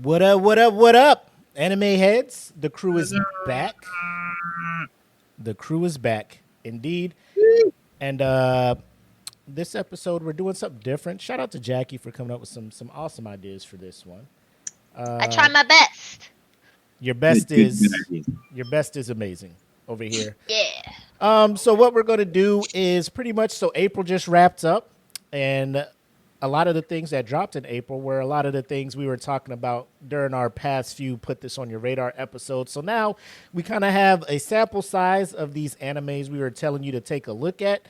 What up, what up, what up? Anime heads, the crew is back. The crew is back, indeed. And this episode, we're doing something different. Shout out to Jackie for coming up with some awesome ideas for this one. I try my best. Your best is amazing over here. Yeah. So what we're going to do is pretty much, so April just wrapped up, and a lot of the things that dropped in April were a lot of the things we were talking about during our past few Put This On Your Radar episodes. So now we kind of have a sample size of these animes we were telling you to take a look at.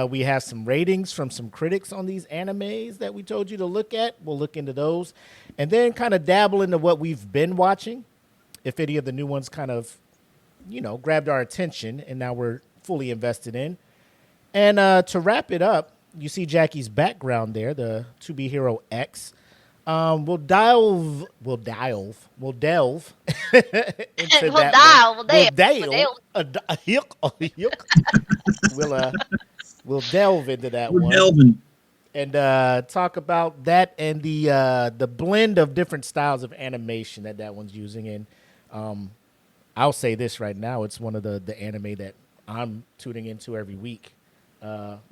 We have some ratings from some critics on these animes that we told you to look at. We'll look into those. And then kind of dabble into what we've been watching, if any of the new ones kind of, grabbed our attention and now we're fully invested in. And to wrap it up, you see Jackie's background there, the To Be Hero X. We'll delve into we'll delve into that one. Delving. And talk about that and the blend of different styles of animation that one's using. And I'll say this right now, it's one of the anime that I'm tuning into every week.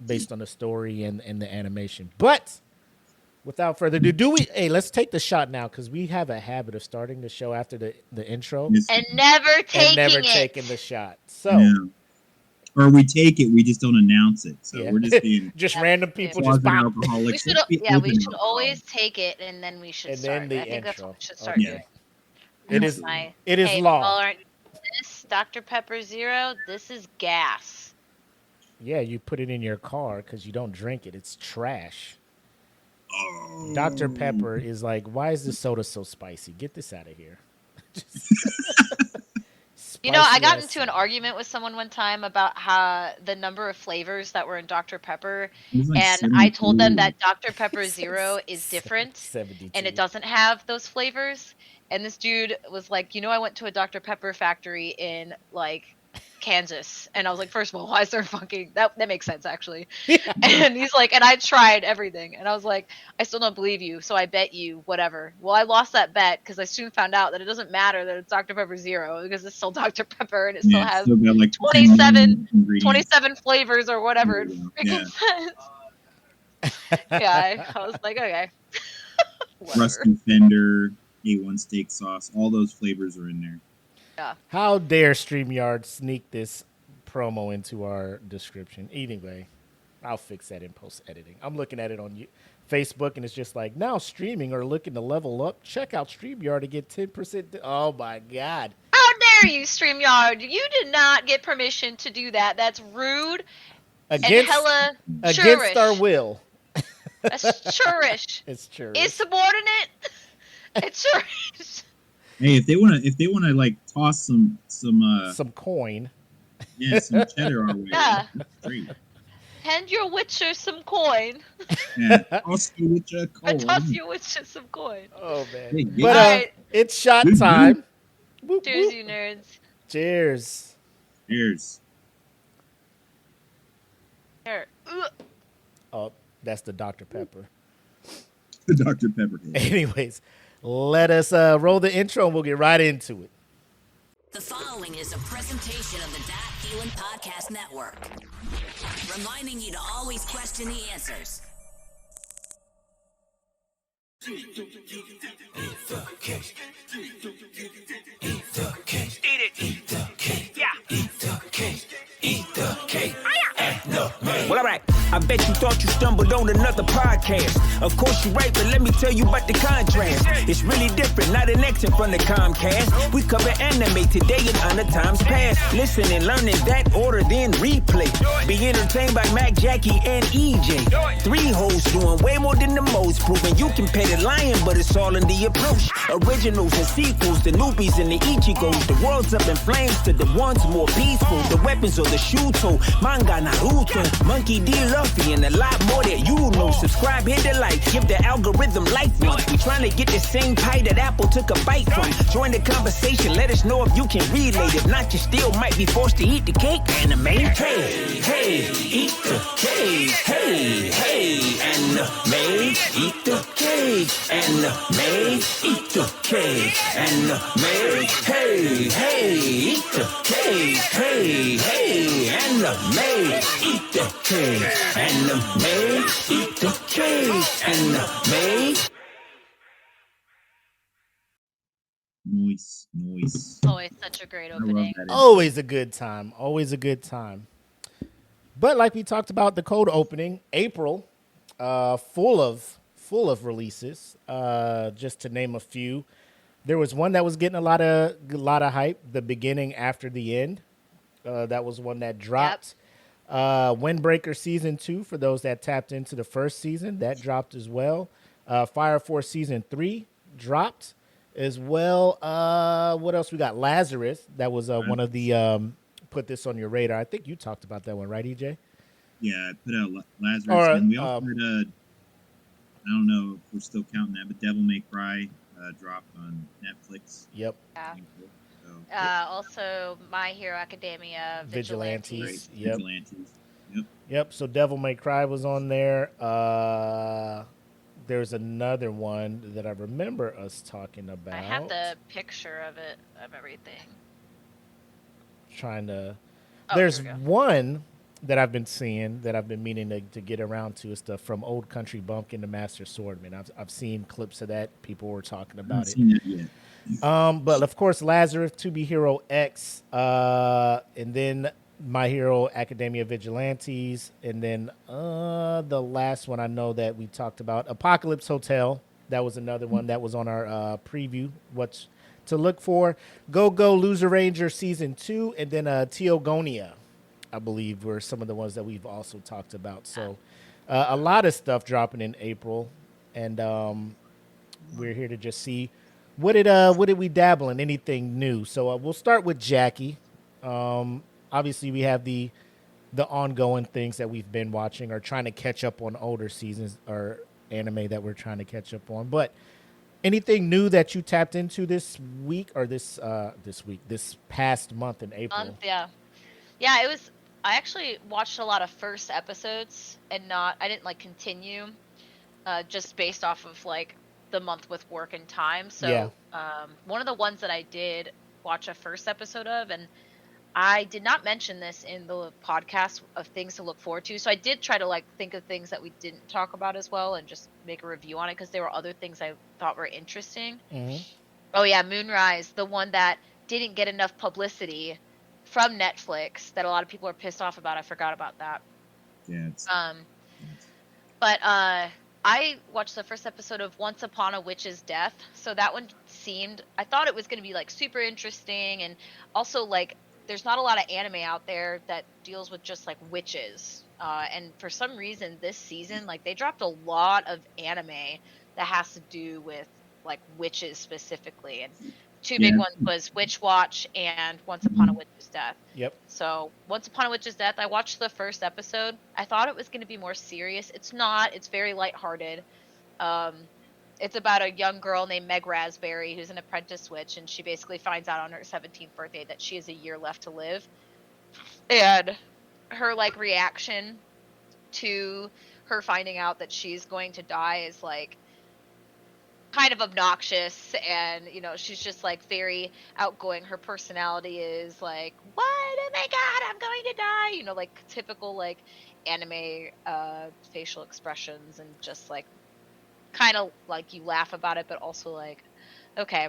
Based on the story and the animation. But without further ado, let's take the shot now, because we have a habit of starting the show after the intro and never taking the shot. So, or we take it, we just don't announce it. So we're just being random people just alcoholics. We should always take it, and then we should start. Then I think intro. that's what we should start doing. It is law. This Dr. Pepper Zero. This is gas. Yeah, you put it in your car because you don't drink it. It's trash. Oh. Dr. Pepper is like, why is this soda so spicy? Get this out of here. I got into an argument with someone one time about how the number of flavors that were in Dr. Pepper, and I told them that Dr. Pepper Zero is different, 72. and it doesn't have those flavors. And this dude was like, I went to a Dr. Pepper factory in, Kansas, and I was like, first of all, why is there fucking that makes sense actually. And he's like, and I tried everything, and I was like, I still don't believe you, so I bet you whatever. Well, I lost that bet because I soon found out that it doesn't matter that it's Dr. Pepper Zero, because it's still Dr. Pepper and it still has 27 flavors or whatever it freaking says. I was like, okay. Rusty Fender, A1 steak sauce, all those flavors are in there. Yeah. How dare StreamYard sneak this promo into our description? Anyway, I'll fix that in post-editing. I'm looking at it on Facebook, and it's just like, now streaming or looking to level up. Check out StreamYard to get 10%. Oh, my God. How dare you, StreamYard? You did not get permission to do that. That's rude and hella against our will. That's churrish. It's churrish. It's subordinate. It's churrish. Hey, if they wanna like toss some coin, some cheddar our way, yeah, great. Hand your witcher some coin. Yeah, toss your witcher coin. Toss your witcher some coin. Oh man! Hey, but it's shot time. Cheers, you nerds. Cheers. Cheers. Here. Oh, that's the Dr. Pepper. The Dr. Pepper. Anyways. Let us roll the intro and we'll get right into it. The following is a presentation of the Dot Healing Podcast Network, reminding you to always question the answers. Eat the cake. Eat the cake. Eat it. Eat the cake. Yeah. Eat the cake. Eat the cake. Well, all right. I bet you thought you stumbled on another podcast. Of course you're right, but let me tell you about the contrast. It's really different, not an exit from the Comcast. We cover anime today and other times past. Listen and learn in that order, then replay. Be entertained by Mac, Jackie, and EJ. 3 hosts doing way more than the most, proving you can pay the lion, but it's all in the approach. Originals and sequels, the newbies and the Ichigos. The world's up in flames to the ones more peaceful. The weapons or the Shuto, manga, Naruto, Monkey D. Luffy, and a lot more that you know. Subscribe, hit the like, give the algorithm life once. We trying to get the same pie that Apple took a bite from. Join the conversation, let us know if you can relate. If not, you still might be forced to eat the cake. Anime, hey, eat the cake. Hey, anime, eat the cake. Anime, eat the cake and the maid. Hey, hey, eat the cake. Hey, hey, and the maid. Eat the cake and the maid. Eat the cake and the maid. Noise. Always such a great I love opening. that. Always a good time. Always a good time. But like we talked about the cold opening, April, full of releases. Just to name a few, there was one that was getting a lot of hype. The beginning after the end. That was one that dropped. Windbreaker season 2 for those that tapped into the first season, that dropped as well. Fire Force season 3 dropped as well. What else we got? Lazarus. That was one of the put this on your radar. I think you talked about that one, right, EJ? Yeah, I put out Lazarus, Or, and we also had I don't know if we're still counting that, but Devil May Cry dropped on Netflix. Yep. Yeah. So, Also, My Hero Academia, Vigilantes. Vigilantes. Yep. Vigilantes. Yep. Yep. So Devil May Cry was on there. There's another one that I remember us talking about. I have the picture of it, of everything. Trying to. Oh, There's here we go. one that I've been seeing that I've been meaning to get around to. It's the From Old Country Bumpkin to Master Swordman. I've seen clips of that. People were talking I haven't about it. seen that yet. But of course, Lazarus, To Be Hero X, and then My Hero Academia Vigilantes, and then the last one I know that we talked about, Apocalypse Hotel. That was another one that was on our preview. What's to look for? Go Loser Ranger Season 2, and then Teogonia, I believe, were some of the ones that we've also talked about. So a lot of stuff dropping in April, and we're here to just see what did we dabble in, anything new. So we'll start with Jackie. Obviously, we have the ongoing things that we've been watching or trying to catch up on older seasons or anime that we're trying to catch up on. But anything new that you tapped into this week or this past month in April? Yeah, it was. I actually watched a lot of first episodes and I didn't like continue, just based off of like the month with work and time. So Yeah. One of the ones that I did watch a first episode of, and I did not mention this in the podcast of things to look forward to. So I did try to like think of things that we didn't talk about as well and just make a review on it because there were other things I thought were interesting. Mm-hmm. Oh yeah, Moonrise, the one that didn't get enough publicity from Netflix that a lot of people are pissed off about. I forgot about that. Yeah. It's, But I watched the first episode of Once Upon a Witch's Death. So that one I thought it was going to be like super interesting, and also like there's not a lot of anime out there that deals with just like witches. And for some reason this season, like they dropped a lot of anime that has to do with like witches specifically. And two big ones was Witch Watch and Once Upon a Witch's Death. Yep. So Once Upon a Witch's Death, I watched the first episode. I thought it was going to be more serious. It's not. It's very lighthearted. It's about a young girl named Meg Raspberry who's an apprentice witch, and she basically finds out on her 17th birthday that she has a year left to live. And her like reaction to her finding out that she's going to die is like kind of obnoxious, and you know, she's just like very outgoing. Her personality is like, what? Oh my god, I'm going to die, you know, like typical like anime facial expressions, and just like kind of like you laugh about it but also like okay.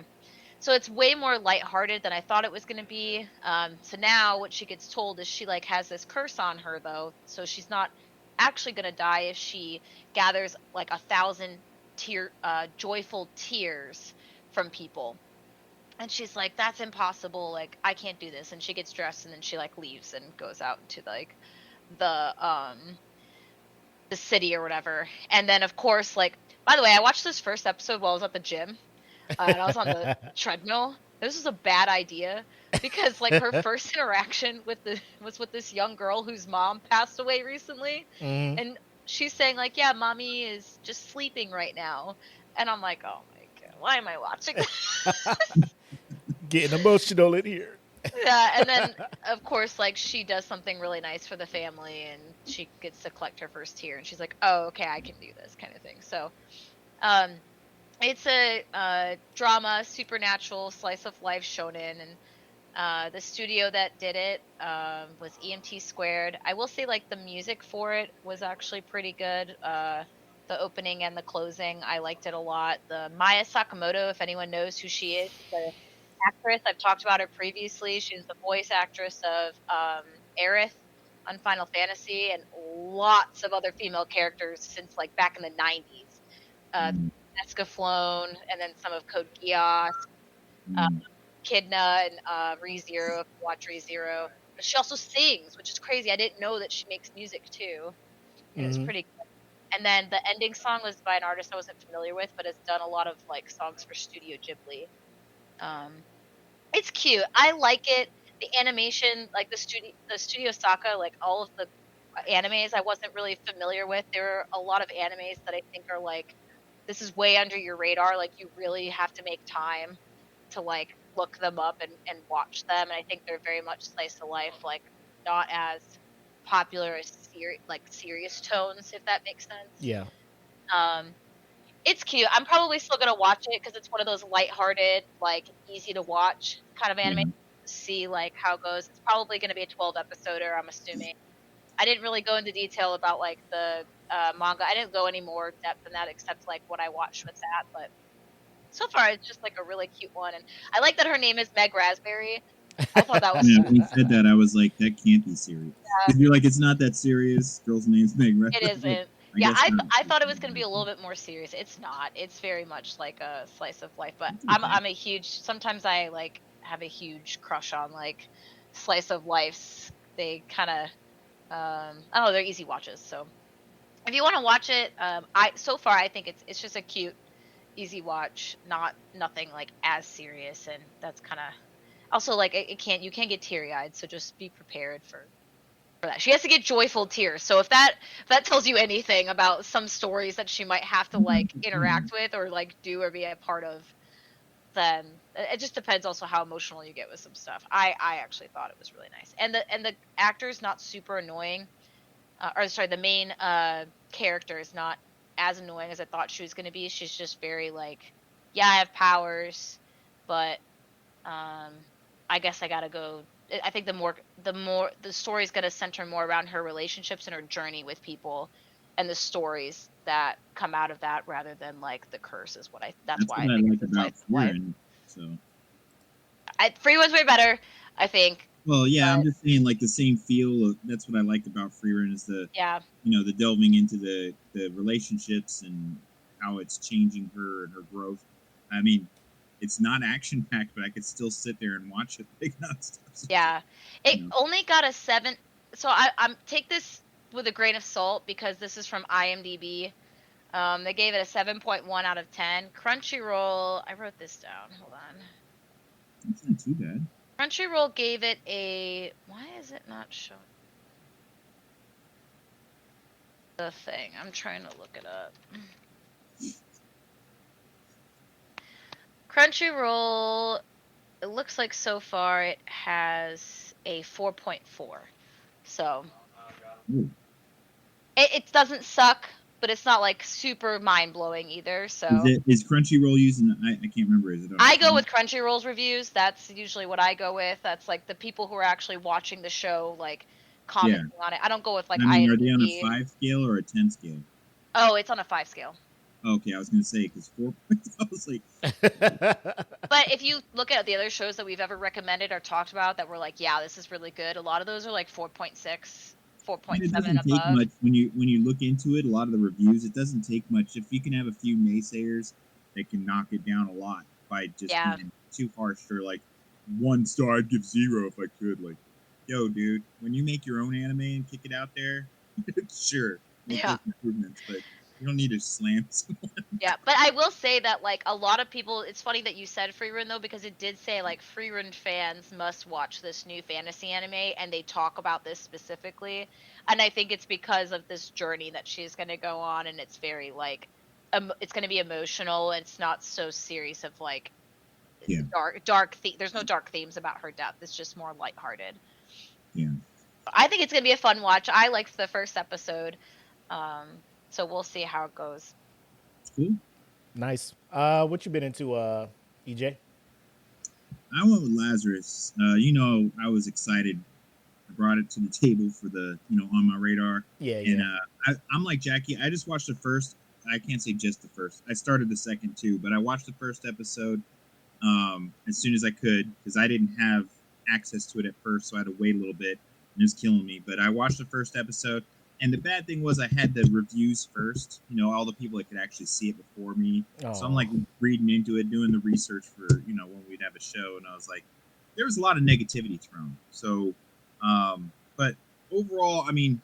So it's way more lighthearted than I thought it was going to be. So now what she gets told is she like has this curse on her though, so she's not actually going to die if she gathers like 1,000 joyful tears from people. And she's like, that's impossible, like I can't do this. And she gets dressed and then she like leaves and goes out into like the city or whatever. And then of course, like, by the way, I watched this first episode while I was at the gym, and I was on the treadmill. This was a bad idea because like her first interaction was with this young girl whose mom passed away recently. Mm-hmm. And she's saying like, yeah, mommy is just sleeping right now. And I'm like, oh my god, why am I watching this? Getting emotional in here. Yeah, and then of course like she does something really nice for the family and she gets to collect her first tear, and she's like, oh okay, I can do this kind of thing. So It's a drama, supernatural, slice of life shonen, and the studio that did it was EMT Squared. I will say, like, the music for it was actually pretty good. The opening and the closing, I liked it a lot. The Maya Sakamoto, if anyone knows who she is, the actress, I've talked about her previously. She's the voice actress of Aerith on Final Fantasy and lots of other female characters since like back in the 90s. Uh, Mm, Escaflowne, and then some of Code Geass, uh, mm, Kidna, and ReZero, if you watch ReZero. But she also sings, which is crazy. I didn't know that she makes music too. And it's Hmm. pretty good. And then the ending song was by an artist I wasn't familiar with, but has done a lot of like songs for Studio Ghibli. Um, it's cute. I like it. The animation, like the Studio Saka, like all of the animes I wasn't really familiar with. There are a lot of animes that I think are like, this is way under your radar. Like you really have to make time to like look them up and watch them. And I think they're very much slice of life, like not as popular as serious tones, if that makes sense. Yeah. Um, it's cute. I'm probably still gonna watch it because it's one of those lighthearted, like easy to watch kind of yeah. anime. See like how it goes. It's probably gonna be a 12 episoder, I'm assuming. I didn't really go into detail about like the manga. I didn't go any more depth than that, except like what I watched with that. But so far, it's just like a really cute one, and I like that her name is Meg Raspberry. I thought that was Yeah, when you said that, I was like, that can't be serious. uh, Because you're like, it's not that serious. Girl's name's Meg. Right? it Like, isn't. I Yeah, guess not. I thought it was gonna be a little bit more serious. It's not. It's very much like a slice of life. But It's I'm okay. I'm a huge. Sometimes I like have a huge crush on like slice of lives. They kind of I don't know. They're easy watches. So if you want to watch it, I so far I think it's just a cute, easy watch. Not nothing like as serious, and that's kind of also like it can't you can't get teary eyed. So just be prepared for that. She has to get joyful tears. So if that tells you anything about some stories that she might have to like interact with or like do or be a part of, then it just depends also how emotional you get with some stuff. I actually thought it was really nice. And the actor's not super annoying. Or sorry, the main character is not as annoying as I thought she was going to be. She's just very like, yeah, I have powers, but um, I guess I gotta go. I think the more the story's gonna center more around her relationships and her journey with people, and the stories that come out of that rather than like the curse is what I. That's That's why what I I think like it's a about slice of life. Frieren. So, Free one's way better, I think. well, yeah, I'm But just saying, like, the same feel. That's what I like about Frieren is the, yeah, the delving into the relationships and how it's changing her and her growth. I mean, it's not action packed, but I could still sit there and watch it like nonstop. yeah. It You know. only got a 7. So I'm take this with a grain of salt because this is from IMDb. They gave it a 7.1 out of 10. Crunchyroll, I wrote this down. Hold on. It's not too bad. Crunchyroll gave it a. Why is it not showing the thing? I'm trying to look it up. Crunchyroll, it looks like so far it has a 4.4. So Ooh. it doesn't suck, but it's not like super mind blowing either. So Is Crunchyroll using? I can't remember. Is it? I go with Crunchyroll's reviews. That's usually what I go with. That's like the people who are actually watching the show, like commenting on it. I don't go with like I mean, are they on a IMDb. 5 scale or a 10 scale? Oh, it's on a 5 scale. Okay, I was gonna say because 4 points. I was like, But if you look at the other shows that we've ever recommended or talked about that were like, yeah, this is really good, a lot of those are like 4.6, and it 4.7 doesn't and take above. much when you look into it. A lot of the reviews, it doesn't take much. If you can have a few naysayers, that can knock it down a lot by just Yeah. being too harsh. Or like 1 star, I'd give 0 if I could. Like, yo, dude, when you make your own anime and kick it out there, sure, make Yeah. those improvements, but you don't need to slam someone. Yeah, but I will say that like a lot of people, it's funny that you said Free Run though, because it did say like Free Run fans must watch this new fantasy anime, and they talk about this specifically, and I think it's because of this journey that she's going to go on, and it's very like, it's going to be emotional. It's not so serious of like Yeah. There's no dark themes about her death. It's just more lighthearted. Yeah. I think it's going to be a fun watch. I liked the first episode, so we'll see how it goes. Cool. Nice. What you been into, EJ? I went with Lazarus. I was excited. I brought it to the table for the, on my radar. Yeah, And yeah. I'm like Jackie. I just watched the first. I can't say just the first. I started the second too, but I watched the first episode as soon as I could because I didn't have access to it at first, so I had to wait a little bit, and it was killing me. But I watched the first episode, and the bad thing was I had the reviews first. All the people that could actually see it before me. So I'm like reading into it, doing the research for when we'd have a show, and I was like, there was a lot of negativity thrown. So, but overall, I mean,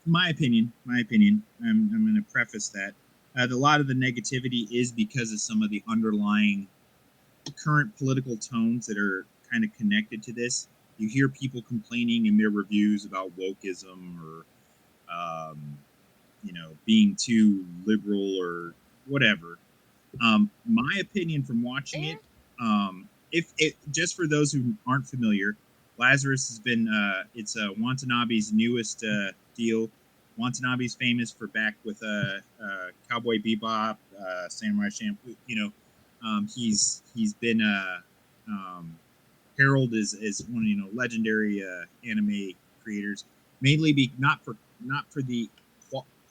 my opinion. I'm going to preface that a lot of the negativity is because of some of the underlying current political tones that are kind of connected to this. You hear people complaining in their reviews about wokeism or, being too liberal or whatever. My opinion from watching it, if it just for those who aren't familiar, Lazarus has been it's Watanabe's newest deal. Watanabe's famous for back with Cowboy Bebop, Samurai Champloo. He's been Harold is one of legendary anime creators, mainly not for the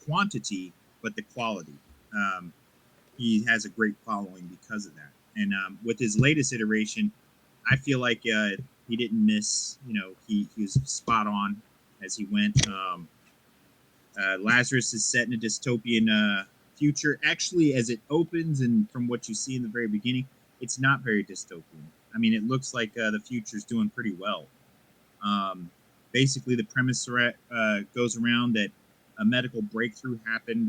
quantity but the quality. Um, he has a great following because of that. And with his latest iteration, I feel like he didn't miss. He was spot on as he went. Lazarus is set in a dystopian future. Actually, as it opens and from what you see in the very beginning, it's not very dystopian. I mean, it looks like the future's doing pretty well. Basically, the premise goes around that a medical breakthrough happened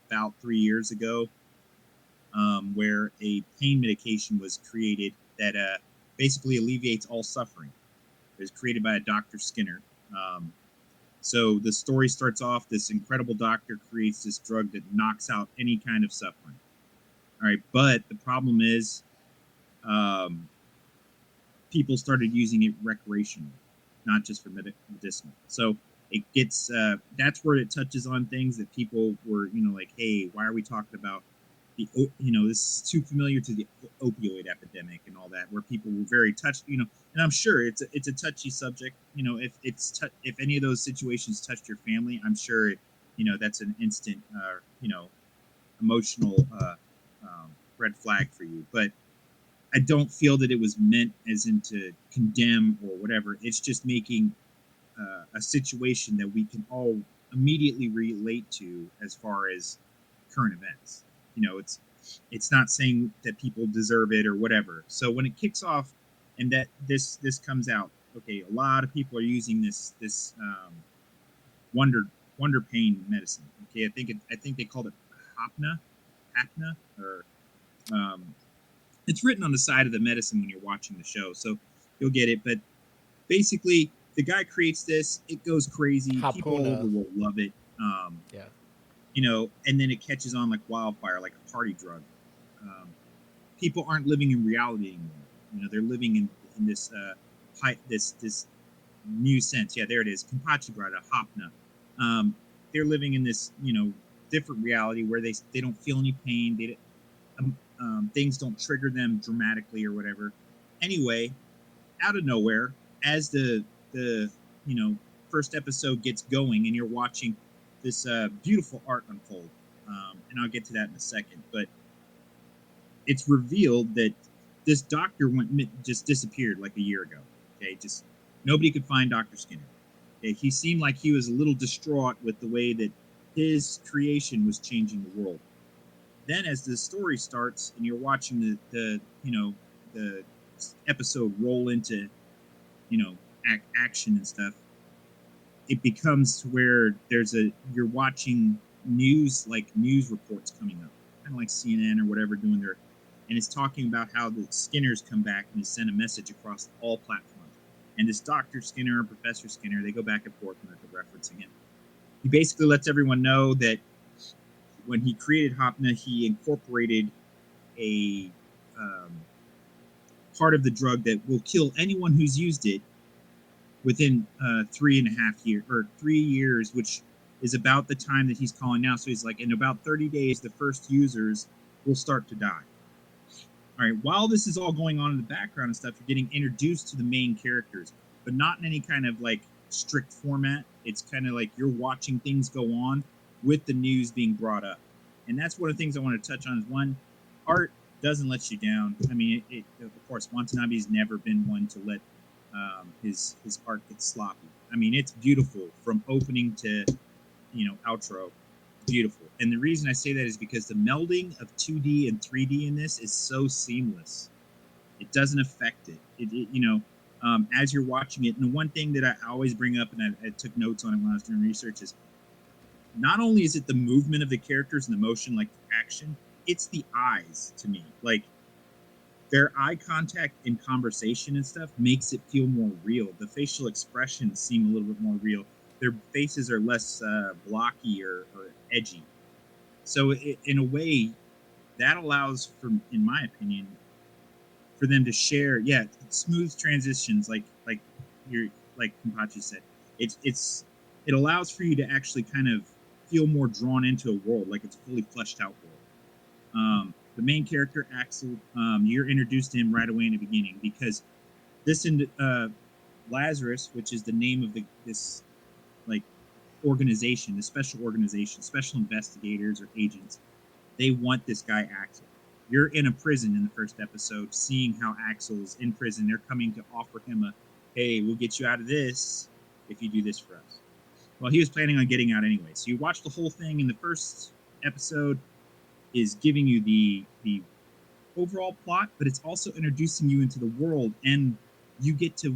about 3 years ago, where a pain medication was created that basically alleviates all suffering. It was created by a Dr. Skinner. So the story starts off, this incredible doctor creates this drug that knocks out any kind of suffering. All right, but the problem is people started using it recreationally, not just for medicinal. So it gets, that's where it touches on things that people were, like, hey, why are we talking about this is too familiar to the opioid epidemic and all that, where people were very touched, and I'm sure it's a touchy subject. If any of those situations touched your family, I'm sure that's an instant emotional red flag for you. But I don't feel that it was meant as in to condemn or whatever. It's just making a situation that we can all immediately relate to as far as current events. It's not saying that people deserve it or whatever. So when it kicks off and that this comes out, okay, a lot of people are using this wonder pain medicine. Okay, I think they called it Hapna, or it's written on the side of the medicine when you're watching the show, so you'll get it. But basically, the guy creates this. It goes crazy. People all over the world love it. Yeah. And then it catches on like wildfire, like a party drug. People aren't living in reality anymore. They're living in this this new sense. Yeah, there it is. Kenpachi Grata, Hapna. They're living in this different reality where they don't feel any pain. Things don't trigger them dramatically or whatever. Anyway, out of nowhere, as the first episode gets going and you're watching this beautiful art unfold, and I'll get to that in a second, but it's revealed that this doctor just disappeared like a year ago. Okay, just nobody could find Dr. Skinner. Okay, he seemed like he was a little distraught with the way that his creation was changing the world. Then, as the story starts and you're watching the episode roll into action and stuff, it becomes to where you're watching news reports coming up, kind of like CNN or whatever doing their, and it's talking about how the Skinners come back and they send a message across all platforms. And this Dr. Skinner or Professor Skinner, they go back and forth and they're referencing him. He basically lets everyone know that when he created Hapna, he incorporated a part of the drug that will kill anyone who's used it within 3.5 years, or 3 years, which is about the time that he's calling now. So he's like, in about 30 days, the first users will start to die. All right, while this is all going on in the background and stuff, you're getting introduced to the main characters, but not in any kind of like strict format. It's kind of like you're watching things go on with the news being brought up. And that's one of the things I want to touch on is one, art doesn't let you down. I mean, of course, Watanabe's never been one to let his art get sloppy. I mean, it's beautiful from opening to, outro. Beautiful. And the reason I say that is because the melding of 2D and 3D in this is so seamless. It doesn't affect it. As you're watching it. And the one thing that I always bring up, and I took notes on it when I was doing research, is not only is it the movement of the characters and the motion, like the action, it's the eyes to me. Like their eye contact and conversation and stuff makes it feel more real. The facial expressions seem a little bit more real. Their faces are less blocky or edgy. So in a way, that allows, in my opinion, for them to share, smooth transitions, like Kenpachi said. It allows for you to actually kind of feel more drawn into a world, like it's a fully fleshed out world. The main character, Axel, you're introduced to him right away in the beginning because this Lazarus, which is the name of this like organization, the special organization, special investigators or agents, they want this guy Axel. You're in a prison in the first episode, seeing how Axel is in prison. They're coming to offer him hey, we'll get you out of this if you do this for us. Well, he was planning on getting out anyway. So you watch the whole thing in the first episode is giving you the overall plot, but it's also introducing you into the world, and you get to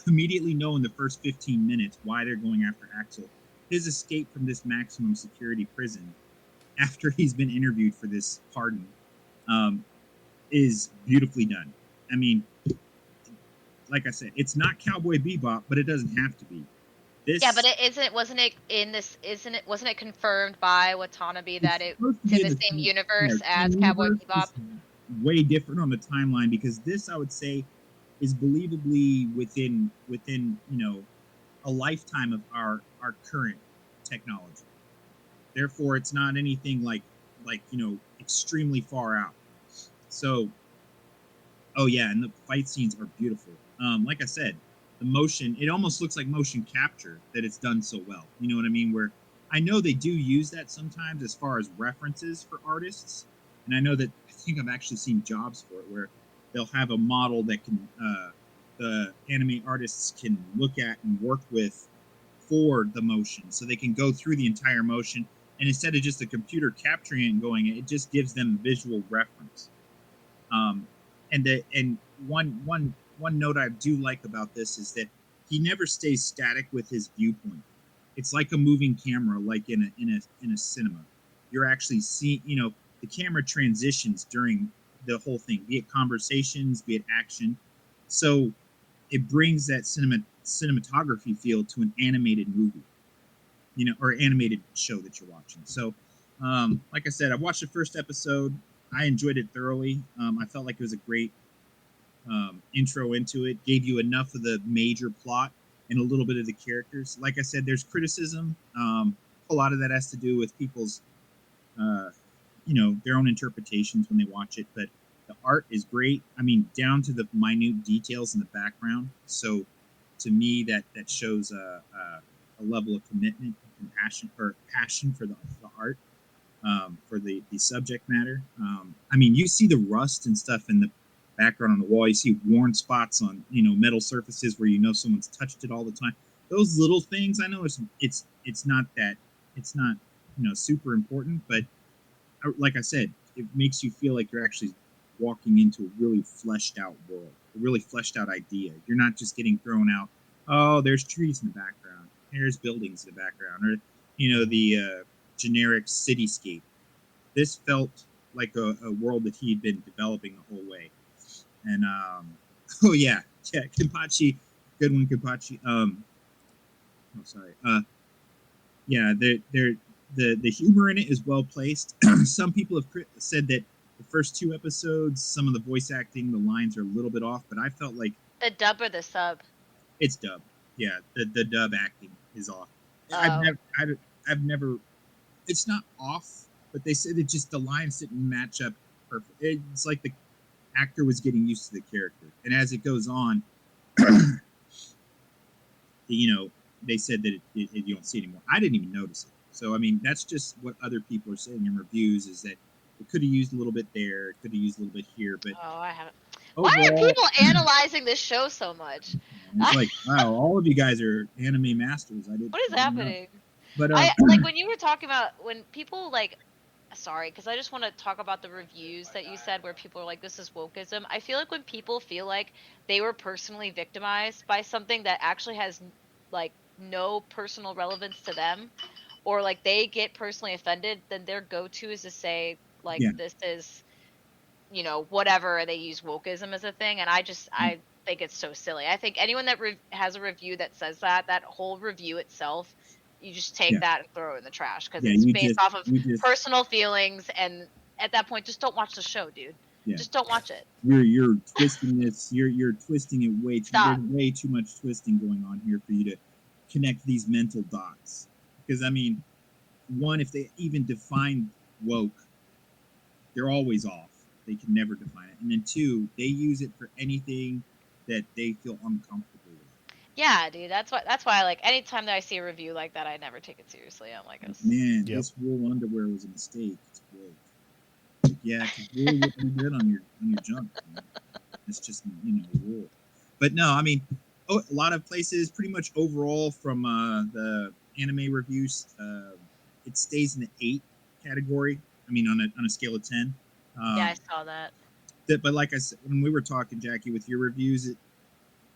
immediately know in the first 15 minutes why they're going after Axel. His escape from this maximum security prison after he's been interviewed for this pardon is beautifully done. I mean, like I said, it's not Cowboy Bebop, but it doesn't have to be. But wasn't it confirmed by Watanabe that it's in the same universe as Cowboy Bebop? Way different on the timeline, because this, I would say, is believably within a lifetime of our current technology. Therefore, it's not anything like extremely far out. So, and the fight scenes are beautiful. Like I said, the motion, it almost looks like motion capture that it's done so well. You know what I mean? Where I know they do use that sometimes as far as references for artists. And I know that I think I've actually seen jobs for it where they'll have a model that can the anime artists can look at and work with for the motion. So they can go through the entire motion, and instead of just the computer capturing it and going, it just gives them visual reference. And one note I do like about this is that he never stays static with his viewpoint. It's like a moving camera, like in a cinema. You're actually seeing, the camera transitions during the whole thing, be it conversations, be it action. So it brings that cinematography feel to an animated movie, or animated show that you're watching. So, like I said, I watched the first episode. I enjoyed it thoroughly. I felt like it was a great intro into it, gave you enough of the major plot and a little bit of the characters. Like I said, there's criticism. A lot of that has to do with people's, their own interpretations when they watch it. But the art is great. I mean, down to the minute details in the background. So, to me, that shows a level of commitment and passion for the art, for the subject matter. I mean, you see the rust and stuff in the background on the wall. You see worn spots on metal surfaces where someone's touched it all the time. Those little things, I know it's not super important, but like I said, it makes you feel like you're actually walking into a really fleshed out world, a really fleshed out idea. You're not just getting thrown out, oh, there's trees in the background, there's buildings in the background, or the generic cityscape. This felt like a world that he'd been developing the whole way. And Kenpachi, good one, Kenpachi. The humor in it is well placed. Some people have said that the first two episodes, some of the voice acting, the lines are a little bit off, but I felt like the dub or the sub. It's dub. Yeah, the dub acting is off. Oh. I've never. It's not off, but they said it just the lines didn't match up perfect. It's like the actor was getting used to the character, and as it goes on, you know, they said that you don't see it anymore. I didn't even notice it. So I mean, that's just what other people are saying in reviews is that it could have used a little bit there, it could have used a little bit here, but Oh, I haven't. Why are overall, people analyzing this show so much? it's like wow, all of you guys are anime masters. I didn't. What is I didn't know. happening? But I like when you were talking about when people like. Sorry, because I just want to talk about the reviews that you said where people are like, this is wokeism. I feel like when people feel like they were personally victimized by something that actually has like no personal relevance to them, or like they get personally offended, then their go-to is to say like Yeah. this is, you know, whatever. They use wokeism as a thing, and I think it's so silly. I think anyone that has a review that says that whole review itself, you just take Yeah. that and throw it in the trash because Yeah, it's you based just- off of you just- personal feelings, and at that point, just don't watch the show, dude. Yeah. Just don't watch it. you're twisting this. You're twisting it way too. Stop. There's way too much twisting going on here for you to connect these mental dots. Because I mean, one, if they even define woke, they're always off. They can never define it. And then two, they use it for anything that they feel uncomfortable with. Yeah, dude. That's why like anytime that I see a review like that, I never take it seriously. I'm like, it's, Man, Yep. this wool underwear was a mistake. It's woke. Like, yeah, because wool would be good on your junk. Man. It's just wool. But no, I mean, a lot of places, pretty much overall from the anime reviews, it stays in the 8 category. I mean, on a scale of 10. yeah, I saw that. But like I said, when we were talking, Jackie, with your reviews,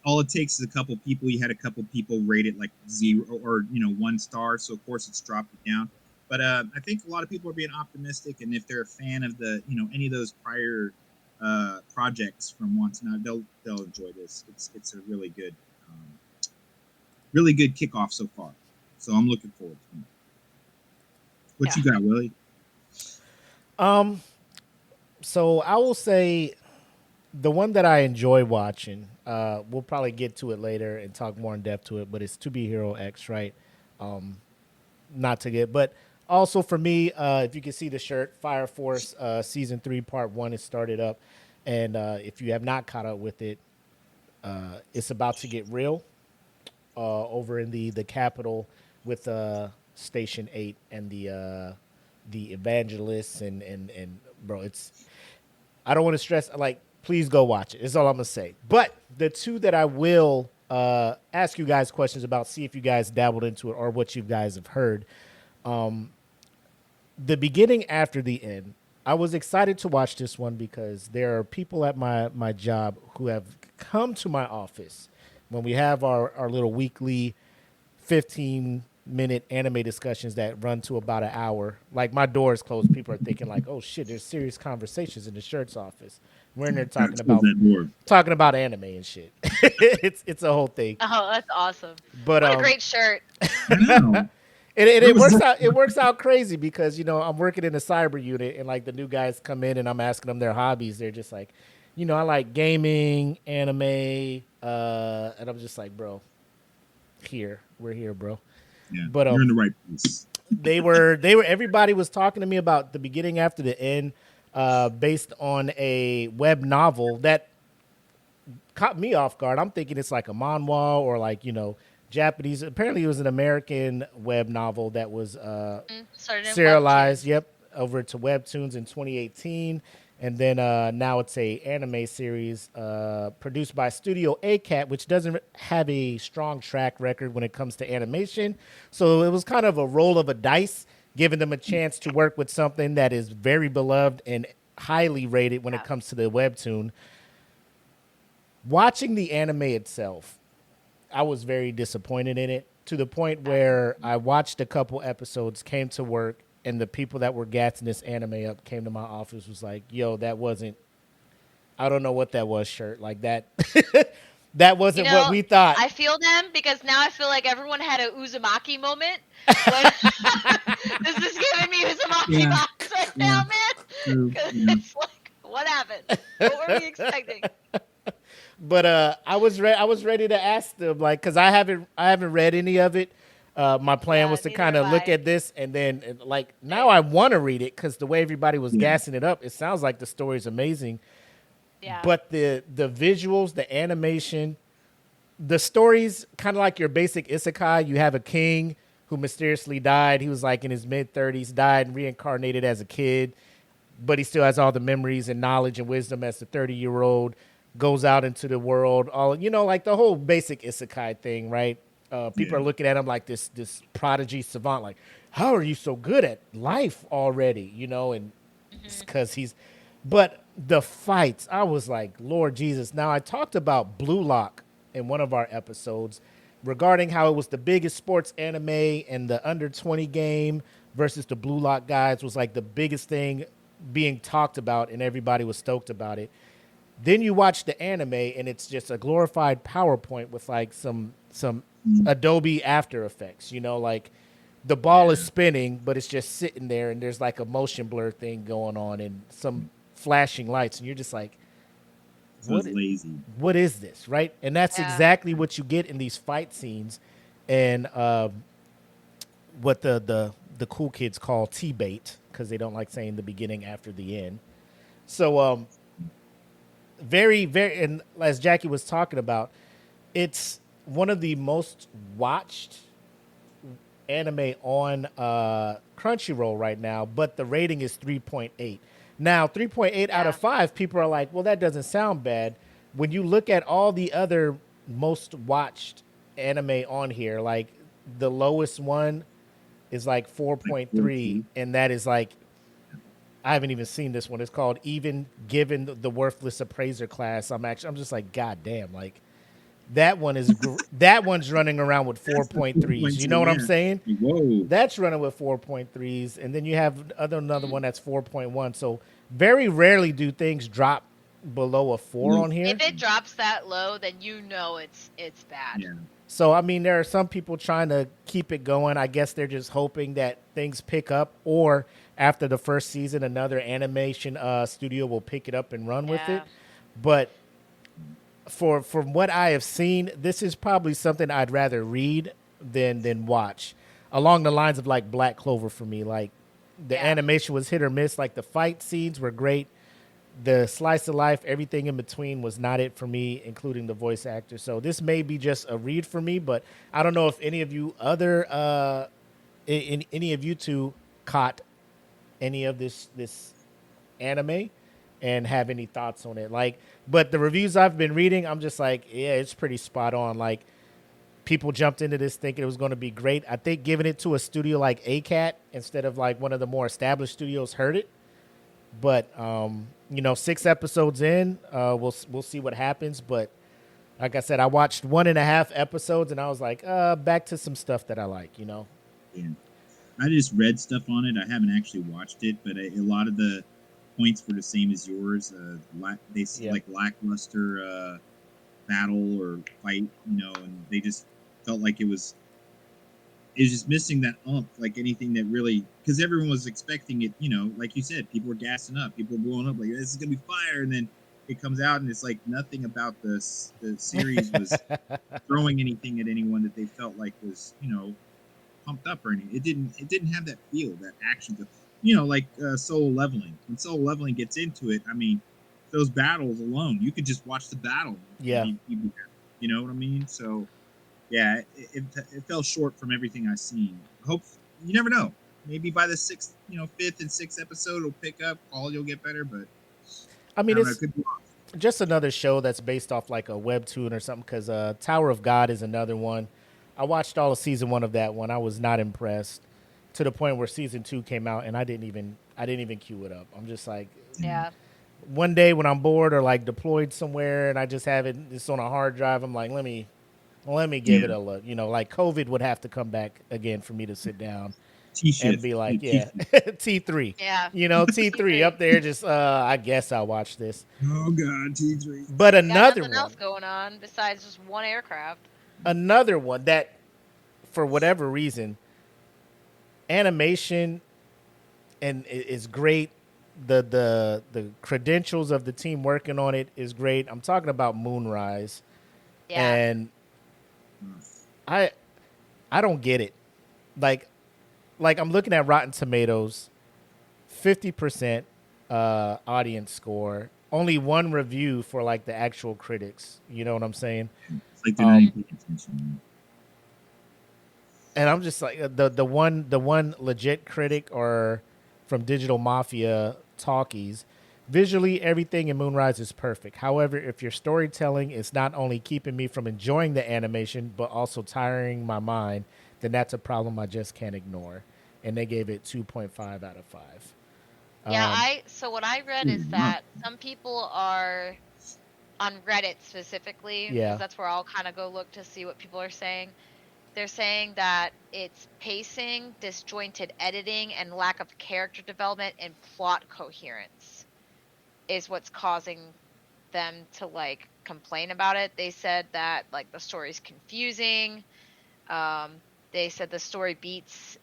all it takes is a couple people. You had a couple people rate it like 0 or 1 star, so of course it's dropped it down. But I think a lot of people are being optimistic, and if they're a fan of the any of those prior projects from Once Now, they'll enjoy this. It's a really good kickoff so far. So I'm looking forward to it. What you got, Willie? So I will say the one that I enjoy watching, we'll probably get to it later and talk more in depth to it, but it's To Be Hero X, right? Not to get, but also for me, if you can see the shirt, Fire Force Season 3 Part 1 is started up. And if you have not caught up with it, it's about to get real over in the Capitol with Station 8 and the evangelists and bro, I don't want to stress, like, please go watch it. That's all I'm going to say. But the two that I will ask you guys questions about, see if you guys dabbled into it or what you guys have heard. The beginning after the end, I was excited to watch this one because there are people at my job who have come to my office when we have our little weekly 15-minute anime discussions that run to about an hour. Like, my door is closed. People are thinking like, oh shit, there's serious conversations in the shirt's office. We're in there talking about anime and shit. it's a whole thing. Oh, that's awesome. But What a great shirt. It works out crazy because I'm working in a cyber unit and like the new guys come in and I'm asking them their hobbies. They're just like, I like gaming, anime, and I'm just like, bro, we're here, bro. Yeah, but you're in the right place. they were everybody was talking to me about the beginning after the end, based on a web novel that caught me off guard. I'm thinking it's like a manhwa or like Japanese. Apparently, it was an American web novel that was serialized. Yep, over to Webtoons in 2018, and then now it's a anime series produced by Studio ACAT, which doesn't have a strong track record when it comes to animation. So it was kind of a roll of a dice, giving them a chance to work with something that is very beloved and highly rated when it comes to the Webtoon. Watching the anime itself, I was very disappointed in it, to the point where I watched a couple episodes, came to work, and the people that were gassing this anime up came to my office, was like, yo, that wasn't, I don't know what that was, shirt. Like that, that wasn't what we thought. I feel them because now I feel like everyone had a Uzumaki moment. When this is giving me Uzumaki vibes right now, man. Because it's like, what happened? What were we expecting? But I was ready to ask them, like, because I haven't read any of it. My plan Yeah, was to neither kind of have look I. at this and then like now I want to read it because the way everybody was gassing it up, it sounds like the story is amazing. Yeah. But the visuals, the animation, the story's kind of like your basic isekai. You have a king who mysteriously died. He was like in his mid-30s, died and reincarnated as a kid, but he still has all the memories and knowledge and wisdom as the 30-year-old goes out into the world. All like the whole basic isekai thing, right? People Yeah. are looking at him like this prodigy savant, like, how are you so good at life already? And it's because he's. But the fights, I was like, Lord Jesus. Now I talked about Blue Lock in one of our episodes regarding how it was the biggest sports anime and the under 20 game versus the Blue Lock guys was like the biggest thing being talked about and everybody was stoked about it. Then you watch the anime and it's just a glorified PowerPoint with like some Adobe After Effects, like the ball is spinning, but it's just sitting there and there's like a motion blur thing going on and some flashing lights and you're just like, So it's lazy. what is this, right? And that's Yeah. exactly what you get in these fight scenes and what the cool kids call T-bait because they don't like saying the beginning after the end. So very, very, and as Jackie was talking about, it's one of the most watched anime on Crunchyroll right now, but the rating is 3.8. Now, 3.8 out of Yeah. 5, people are like, well, that doesn't sound bad. When you look at all the other most watched anime on here, like the lowest one is like 4.3, and that is like, I haven't even seen this one. It's called Even Given the Worthless Appraiser Class. I'm just like, God damn, like that one is that one's running around with 4.3s. You know what I'm saying? Whoa. That's running with 4.3s, and then you have another one that's 4.1. So very rarely do things drop below a 4 on here. If it drops that low, then you know it's bad. Yeah. So I mean, there are some people trying to keep it going. I guess they're just hoping that things pick up, or after the first season, another animation studio will pick it up and run with Yeah. it. But from what I have seen, this is probably something I'd rather read than watch. Along the lines of like Black Clover for me, like the Yeah. animation was hit or miss. Like the fight scenes were great. The slice of life, everything in between was not it for me, including the voice actor. So this may be just a read for me, but I don't know if any of you any of you two caught any of this anime and have any thoughts on it. Like, but the reviews I've been reading, I'm just like, yeah, it's pretty spot on. Like, people jumped into this thinking it was going to be great. I think giving it to a studio like ACAT instead of like one of the more established studios hurt it. But 6 episodes in, we'll see what happens. But like I said, I watched 1.5 episodes and I was like, back to some stuff that I like. Yeah. I just read stuff on it. I haven't actually watched it, but a lot of the points were the same as yours. They seem like lackluster battle or fight, and they just felt like it was just missing that oomph, like anything that really, because everyone was expecting it, like you said, people were gassing up, people were blowing up, like this is gonna be fire, and then it comes out and it's like nothing about the series was throwing anything at anyone that they felt like was pumped up or anything. It didn't have that feel, that action, like Solo Leveling. When Solo Leveling gets into it, I mean, those battles alone, you could just watch the battle. Yeah. You know what I mean? So, yeah, it fell short from everything I've seen. Hope you never know. Maybe by the 6th, 5th and 6th episode, it'll pick up. All you'll get better, but I mean, don't it's know, it could be wrong. just another show that's based off like a webtoon or something. Because Tower of God is another one. I watched all of season 1 of that one. I was not impressed to the point where season 2 came out and I didn't even queue it up. I'm just like, Yeah. one day when I'm bored or like deployed somewhere and I just have it's on a hard drive, I'm like, let me give it a look. Like COVID would have to come back again for me to sit down and be like, yeah, T3. Yeah. T3 up there. Just I guess I'll watch this. Oh God, T3. But Got another nothing one, else going on besides just one aircraft. another one that, for whatever reason, animation and is great. The credentials of the team working on it is great. I'm talking about Moonrise, Yeah. and I don't get it. like I'm looking at Rotten Tomatoes, 50% audience score, only one review for like the actual critics. You know what I'm saying? It's like they're not even paying attention. And I'm just like the one legit critic or from Digital Mafia Talkies. Visually, everything in Moonrise is perfect. However, if your storytelling is not only keeping me from enjoying the animation but also tiring my mind, then that's a problem I just can't ignore. And they gave it 2.5 out of 5. Yeah, so what I read is Ooh, that some people are on Reddit specifically, Yeah. because that's where I'll kind of go look to see what people are saying. They're saying that it's pacing, disjointed editing, and lack of character development and plot coherence is what's causing them to like complain about it. They said that like the story's confusing. They said the story beats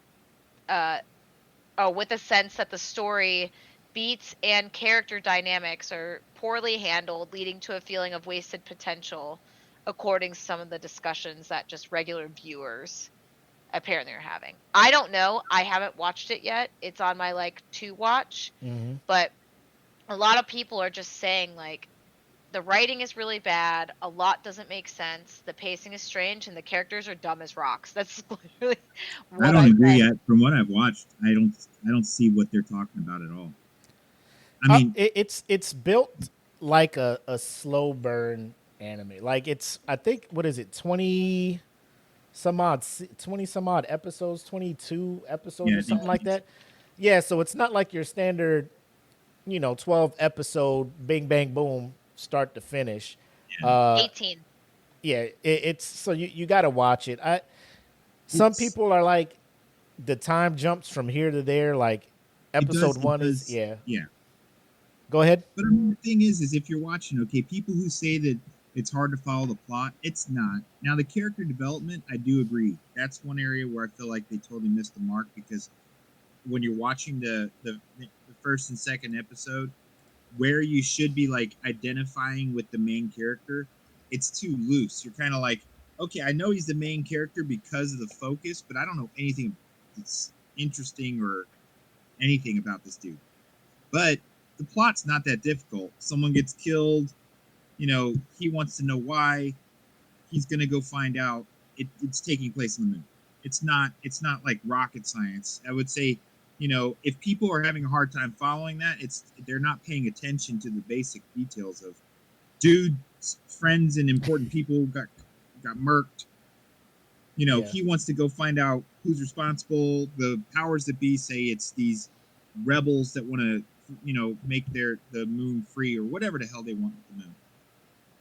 with a sense that the story beats and character dynamics are poorly handled, leading to a feeling of wasted potential, according to some of the discussions that just regular viewers apparently are having. I don't know. I haven't watched it yet. It's on my like to watch, Mm-hmm. but a lot of people are just saying like the writing is really bad, a lot doesn't make sense, the pacing is strange, and the characters are dumb as rocks. That's literally I what don't I agree read. yet. From what I've watched, I don't see what they're talking about at all. I mean, It's built like a slow burn anime. Like it's I think what is it 20 some odd episodes, 22 episodes yeah, or I think something like that. Yeah, so it's not like your standard 12 episode bing bang boom start to finish. yeah, 18. Yeah, it's so you got to watch it. Some it's people are like the time jumps from here to there like episode it 1 is does, yeah. yeah. Go ahead. But I mean, the thing is if you're watching, okay, people who say that it's hard to follow the plot, it's not. Now, the character development, I do agree. That's one area where I feel like they totally missed the mark because when you're watching the first and second episode, where you should be like identifying with the main character, it's too loose. You're kind of like, okay, I know he's the main character because of the focus, but I don't know anything that's interesting or anything about this dude. But the plot's not that difficult. Someone gets killed, he wants to know why. He's gonna go find out. It's taking place on the moon. It's not like rocket science. I would say, if people are having a hard time following that, they're not paying attention to the basic details of dude's friends and important people got murked. Yeah. He wants to go find out who's responsible. The powers that be say it's these rebels that want to, make the moon free or whatever the hell they want with the moon.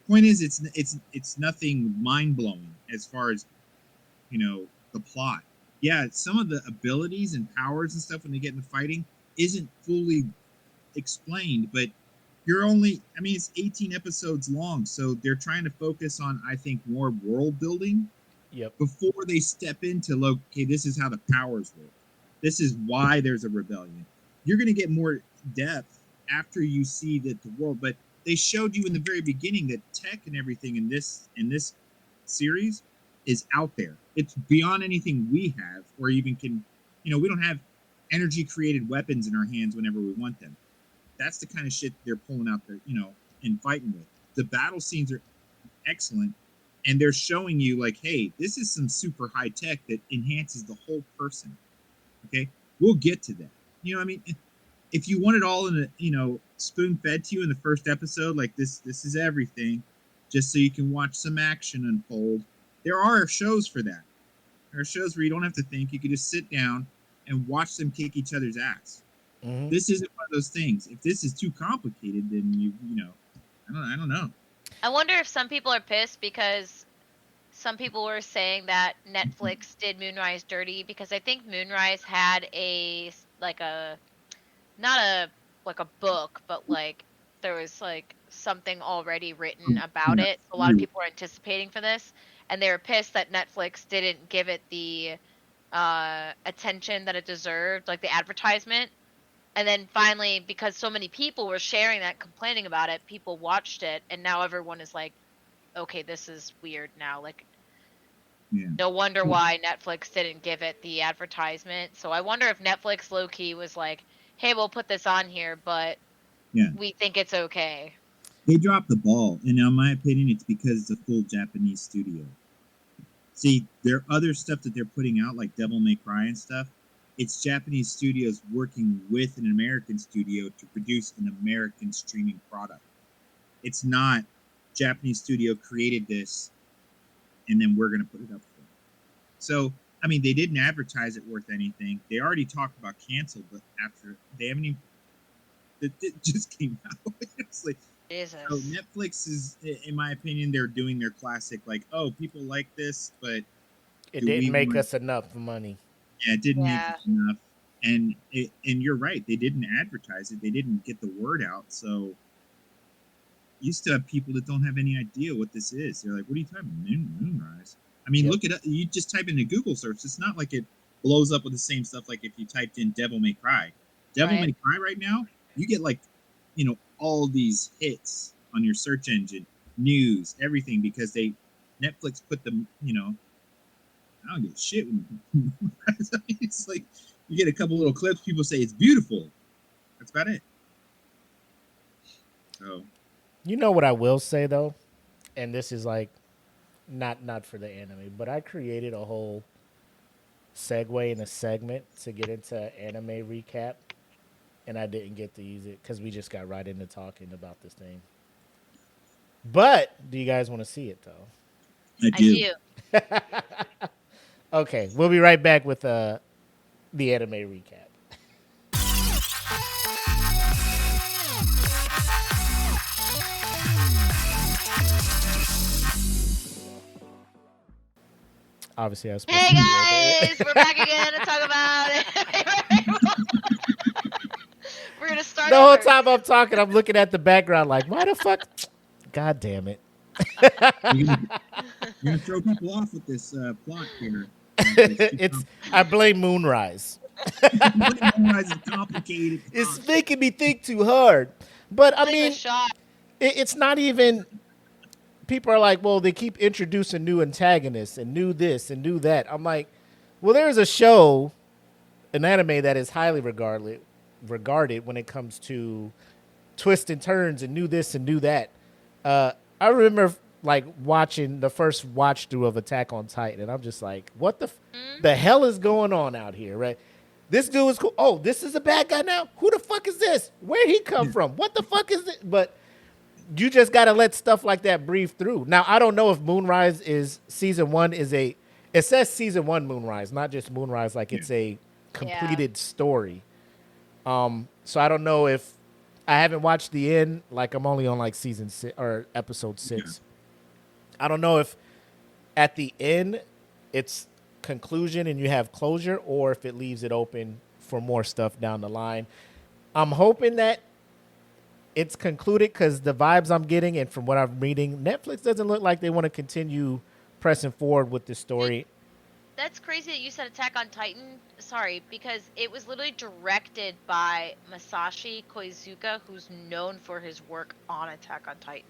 Point is, it's nothing mind blowing as far as the plot. Yeah, some of the abilities and powers and stuff when they get into fighting isn't fully explained, but it's 18 episodes long, so they're trying to focus on, I think, more world building. Yep. Before they step into, okay, this is how the powers work. This is why there's a rebellion. You're going to get more depth after you see that the world, but they showed you in the very beginning that tech and everything in this series is out there. It's beyond anything we have, or even can, we don't have energy created weapons in our hands whenever we want them. That's the kind of shit they're pulling out there, and fighting with. The battle scenes are excellent, and they're showing you like, hey, this is some super high tech that enhances the whole person. Okay, we'll get to that. You know what I mean? If you want it all in a, spoon fed to you in the first episode, like this is everything, just so you can watch some action unfold. There are shows for that. There are shows where you don't have to think. You can just sit down and watch them kick each other's ass. Mm-hmm. This isn't one of those things. If this is too complicated, then I don't know. I wonder if some people are pissed because some people were saying that Netflix did Moonrise dirty, because I think Moonrise had not a book, but like there was like something already written about it. A lot of people were anticipating for this, and they were pissed that Netflix didn't give it the attention that it deserved, like the advertisement. And then finally, because so many people were sharing that, complaining about it, people watched it, and now everyone is like, okay, this is weird now. Like, Yeah. No wonder why Netflix didn't give it the advertisement. So I wonder if Netflix low key was like, "Hey, we'll put this on here, but Yeah. we think it's okay." They dropped the ball, and in my opinion, it's because it's a full Japanese studio. See, their other stuff that they're putting out, like Devil May Cry and stuff, it's Japanese studios working with an American studio to produce an American streaming product. It's not Japanese studio created this, and then we're going to put it up for them. So, I mean, they didn't advertise it worth anything. They already talked about cancel, but after they haven't even. It just came out. It's like, Jesus. so Netflix is, in my opinion, they're doing their classic, like, oh, people like this, but It do we didn't make want- us enough money. yeah, it didn't Yeah. make it enough. And you're right, they didn't advertise it. They didn't get the word out. So you still have people that don't have any idea what this is. They're like, what are you talking about? Moonrise. I mean, Yep. look at it. You just type in a Google search. It's not like it blows up with the same stuff like if you typed in Devil May Cry. Devil Right. May Cry right now, you get like, all these hits on your search engine, news, everything, because Netflix put them, I don't give a shit. It's like you get a couple little clips, people say it's beautiful. That's about it. So You know what I will say though, and this is like not for the anime, but I created a whole segue in a segment to get into anime recap, and I didn't get to use it because we just got right into talking about this thing. But do you guys want to see it though? I I do. do. Okay, we'll be right back with the anime recap. Obviously, I was supposed Hey to be guys, we're back again to talk about it. We're gonna start The whole over. time I'm talking, I'm looking at the background like, why the fuck? God damn it. You're gonna throw people off with this plot here. I blame Moonrise. Moonrise is complicated. It's making me think too hard. But I Like a mean, shot. it's not even. People are like, well, they keep introducing new antagonists and new this and new that. I'm like, well, there's a show, an anime that is highly regarded when it comes to twists and turns and new this and new that. I remember like watching the first watch through of Attack on Titan, and I'm just like, what the hell is going on out here, right? This dude is cool. Oh, this is a bad guy now? Who the fuck is this? Where'd he come from? What the fuck is it? But you just got to let stuff like that breathe through. Now, I don't know if Moonrise is season one it says season one Moonrise, not just Moonrise, like it's a completed story. So I don't know if I haven't watched the end, like I'm only on like season 6 or episode 6. I don't know if at the end it's conclusion and you have closure, or if it leaves it open for more stuff down the line. I'm hoping that it's concluded because the vibes I'm getting and from what I'm reading, Netflix doesn't look like they want to continue pressing forward with this story. That's crazy that you said Attack on Titan. Sorry, because it was literally directed by Masashi Koizuka, who's known for his work on Attack on Titan.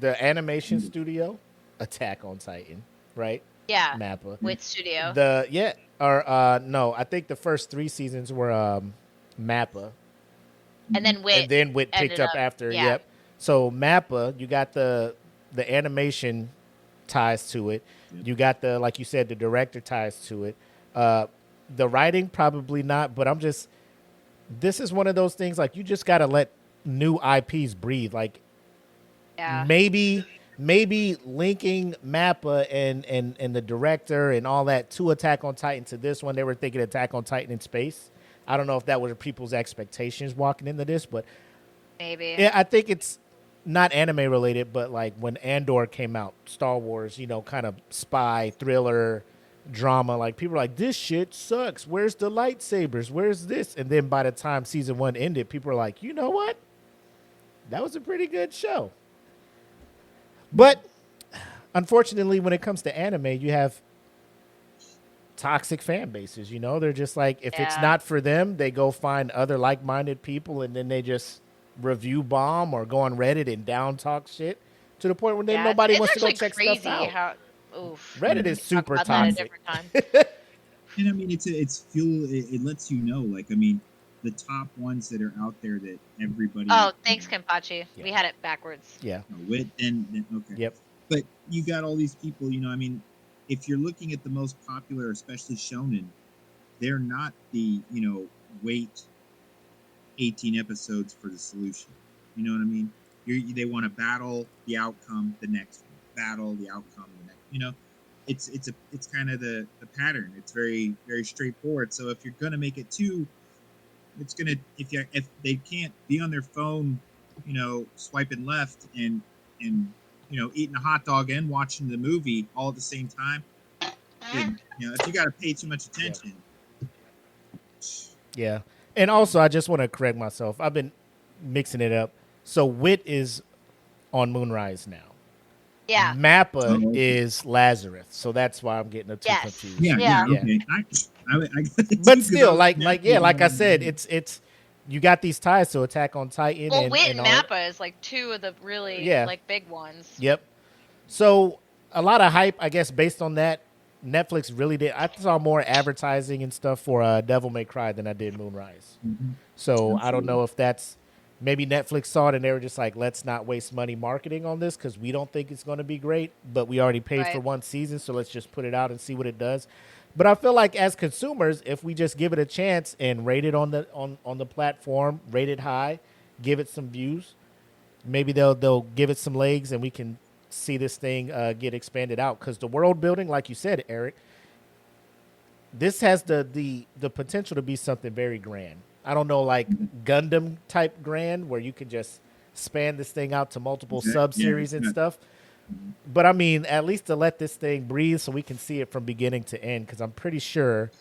The animation studio, Attack on Titan, right? Yeah, Mappa. with Studio. No, I think the first 3 seasons were Mappa. And then Wit. And then Wit picked ended up up- after. yeah. Yep. So Mappa, you got the animation ties to it. You got the, like you said, the director ties to it. The writing probably not, but this is one of those things like you just got to let new IPs breathe. Like Yeah. maybe linking Mappa and the director and all that to Attack on Titan to this one, they were thinking Attack on Titan in space. I don't know if that was people's expectations walking into this, but Maybe. yeah, I think it's not anime related, but like when Andor came out, Star Wars, kind of spy thriller drama, like people are like, this shit sucks. Where's the lightsabers? Where's this? And then by the time season 1 ended, people are like, you know what? That was a pretty good show. But unfortunately, when it comes to anime, you have toxic fan bases. They're just like, if it's Yeah. not for them, they go find other like-minded people, and then they just review bomb or go on Reddit and down talk shit to the point where then Yeah, nobody it's wants to go actually check stuff crazy out. how oof. Reddit is Talk super about that at a toxic. different time. And I mean, it's fuel. It lets you know, like, I mean, the top ones that are out there that everybody. Oh, thanks, Kenpachi. Yeah. We had it backwards. Yeah. Wit, then okay. Yep. But you got all these people. I mean, if you're looking at the most popular, especially shonen, they're not the wait 18 episodes for the solution. You know what I mean? They want to battle the outcome, the next one. Battle the outcome, the next. It's kind of the pattern. It's very, very straightforward. So if you're gonna make it two, it's gonna if they can't be on their phone, swiping left and eating a hot dog and watching the movie all at the same time, then, if you got to pay too much attention. Yeah. And also, I just want to correct myself. I've been mixing it up. So Wit is on Moonrise now. Yeah. Mappa Oh, okay. is Lazarus. So that's why I'm getting the two Yes. confused. Yeah, Yeah. okay. I got the But two, still, 'cause like I was- said, it's you got these ties to Attack on Titan. Well, and, Wit and and all- Mappa is like two of the really Yeah. like big ones. Yep. So a lot of hype, I guess, based on that. Netflix really did. I saw more advertising and stuff for Devil May Cry than I did Moonrise. Mhm. So I don't know if that's maybe Netflix saw it and they were just like, let's not waste money marketing on this because we don't think it's going to be great, but we already paid for Right. one season, so let's just put it out and see what it does. But I feel like as consumers, if we just give it a chance and rate it on the platform, rate it high, give it some views, maybe they'll give it some legs and we can see this thing get expanded out. Because the world building, like you said, Eric, this has the potential to be something very grand. I don't know, like Gundam type grand, where you can just span this thing out to multiple Yeah, sub-series and yeah. stuff. But I mean, at least to let this thing breathe so we can see it from beginning to end, because I'm pretty sure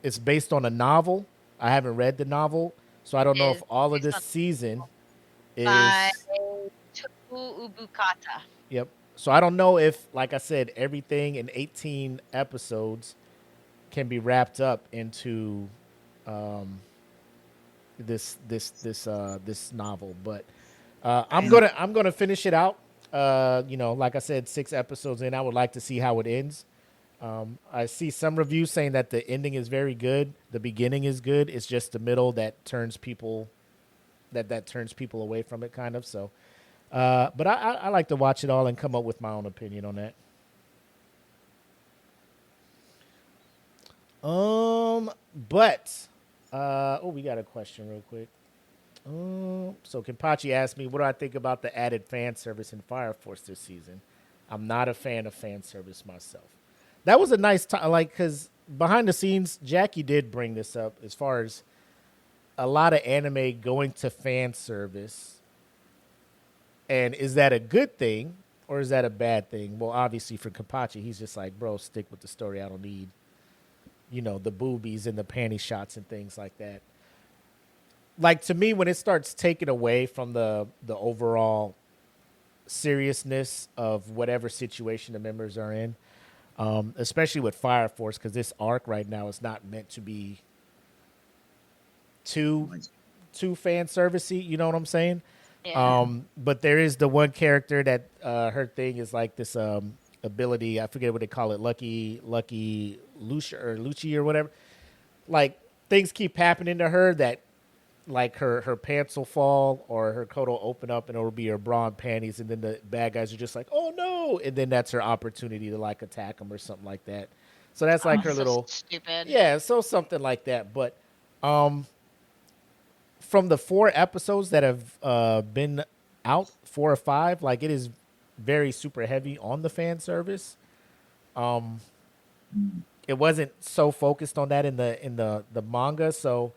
it's based on a novel. I haven't read the novel, so I don't know if Is all of based this on- season is. By Toku Ubukata. Yep. So I don't know if, like I said, everything in 18 episodes can be wrapped up into this novel, but I'm gonna finish it out. Like I said, 6 episodes in, I would like to see how it ends. I see some reviews saying that the ending is very good, the beginning is good. It's just the middle that turns people away from it, kind of. So, but I like to watch it all and come up with my own opinion on that. We got a question real quick. So Kenpachi asked me, what do I think about the added fan service in Fire Force this season? I'm not a fan of fan service myself. That was a nice time, because behind the scenes, Jackie did bring this up as far as a lot of anime going to fan service. And is that a good thing or is that a bad thing? Well, obviously for Kenpachi, he's just like, bro, stick with the story. I don't need, the boobies and the panty shots and things like that. Like, to me, when it starts taking away from the overall seriousness of whatever situation the members are in, especially with Fire Force, because this arc right now is not meant to be too fan servicey. You know what I'm saying? Yeah. But there is the one character that her thing is like this ability. I forget what they call it, Lucky Lucci or whatever. Like, things keep happening to her that, like, her pants will fall or her coat will open up and it'll be her bra and panties, and then the bad guys are just like, oh no, and then that's her opportunity to like attack them or something like that. So that's like her So little stupid. yeah, so something like that. But from the 4 episodes that have been out, 4 or 5, like, it is very super heavy on the fan service. It wasn't so focused on that in the manga, so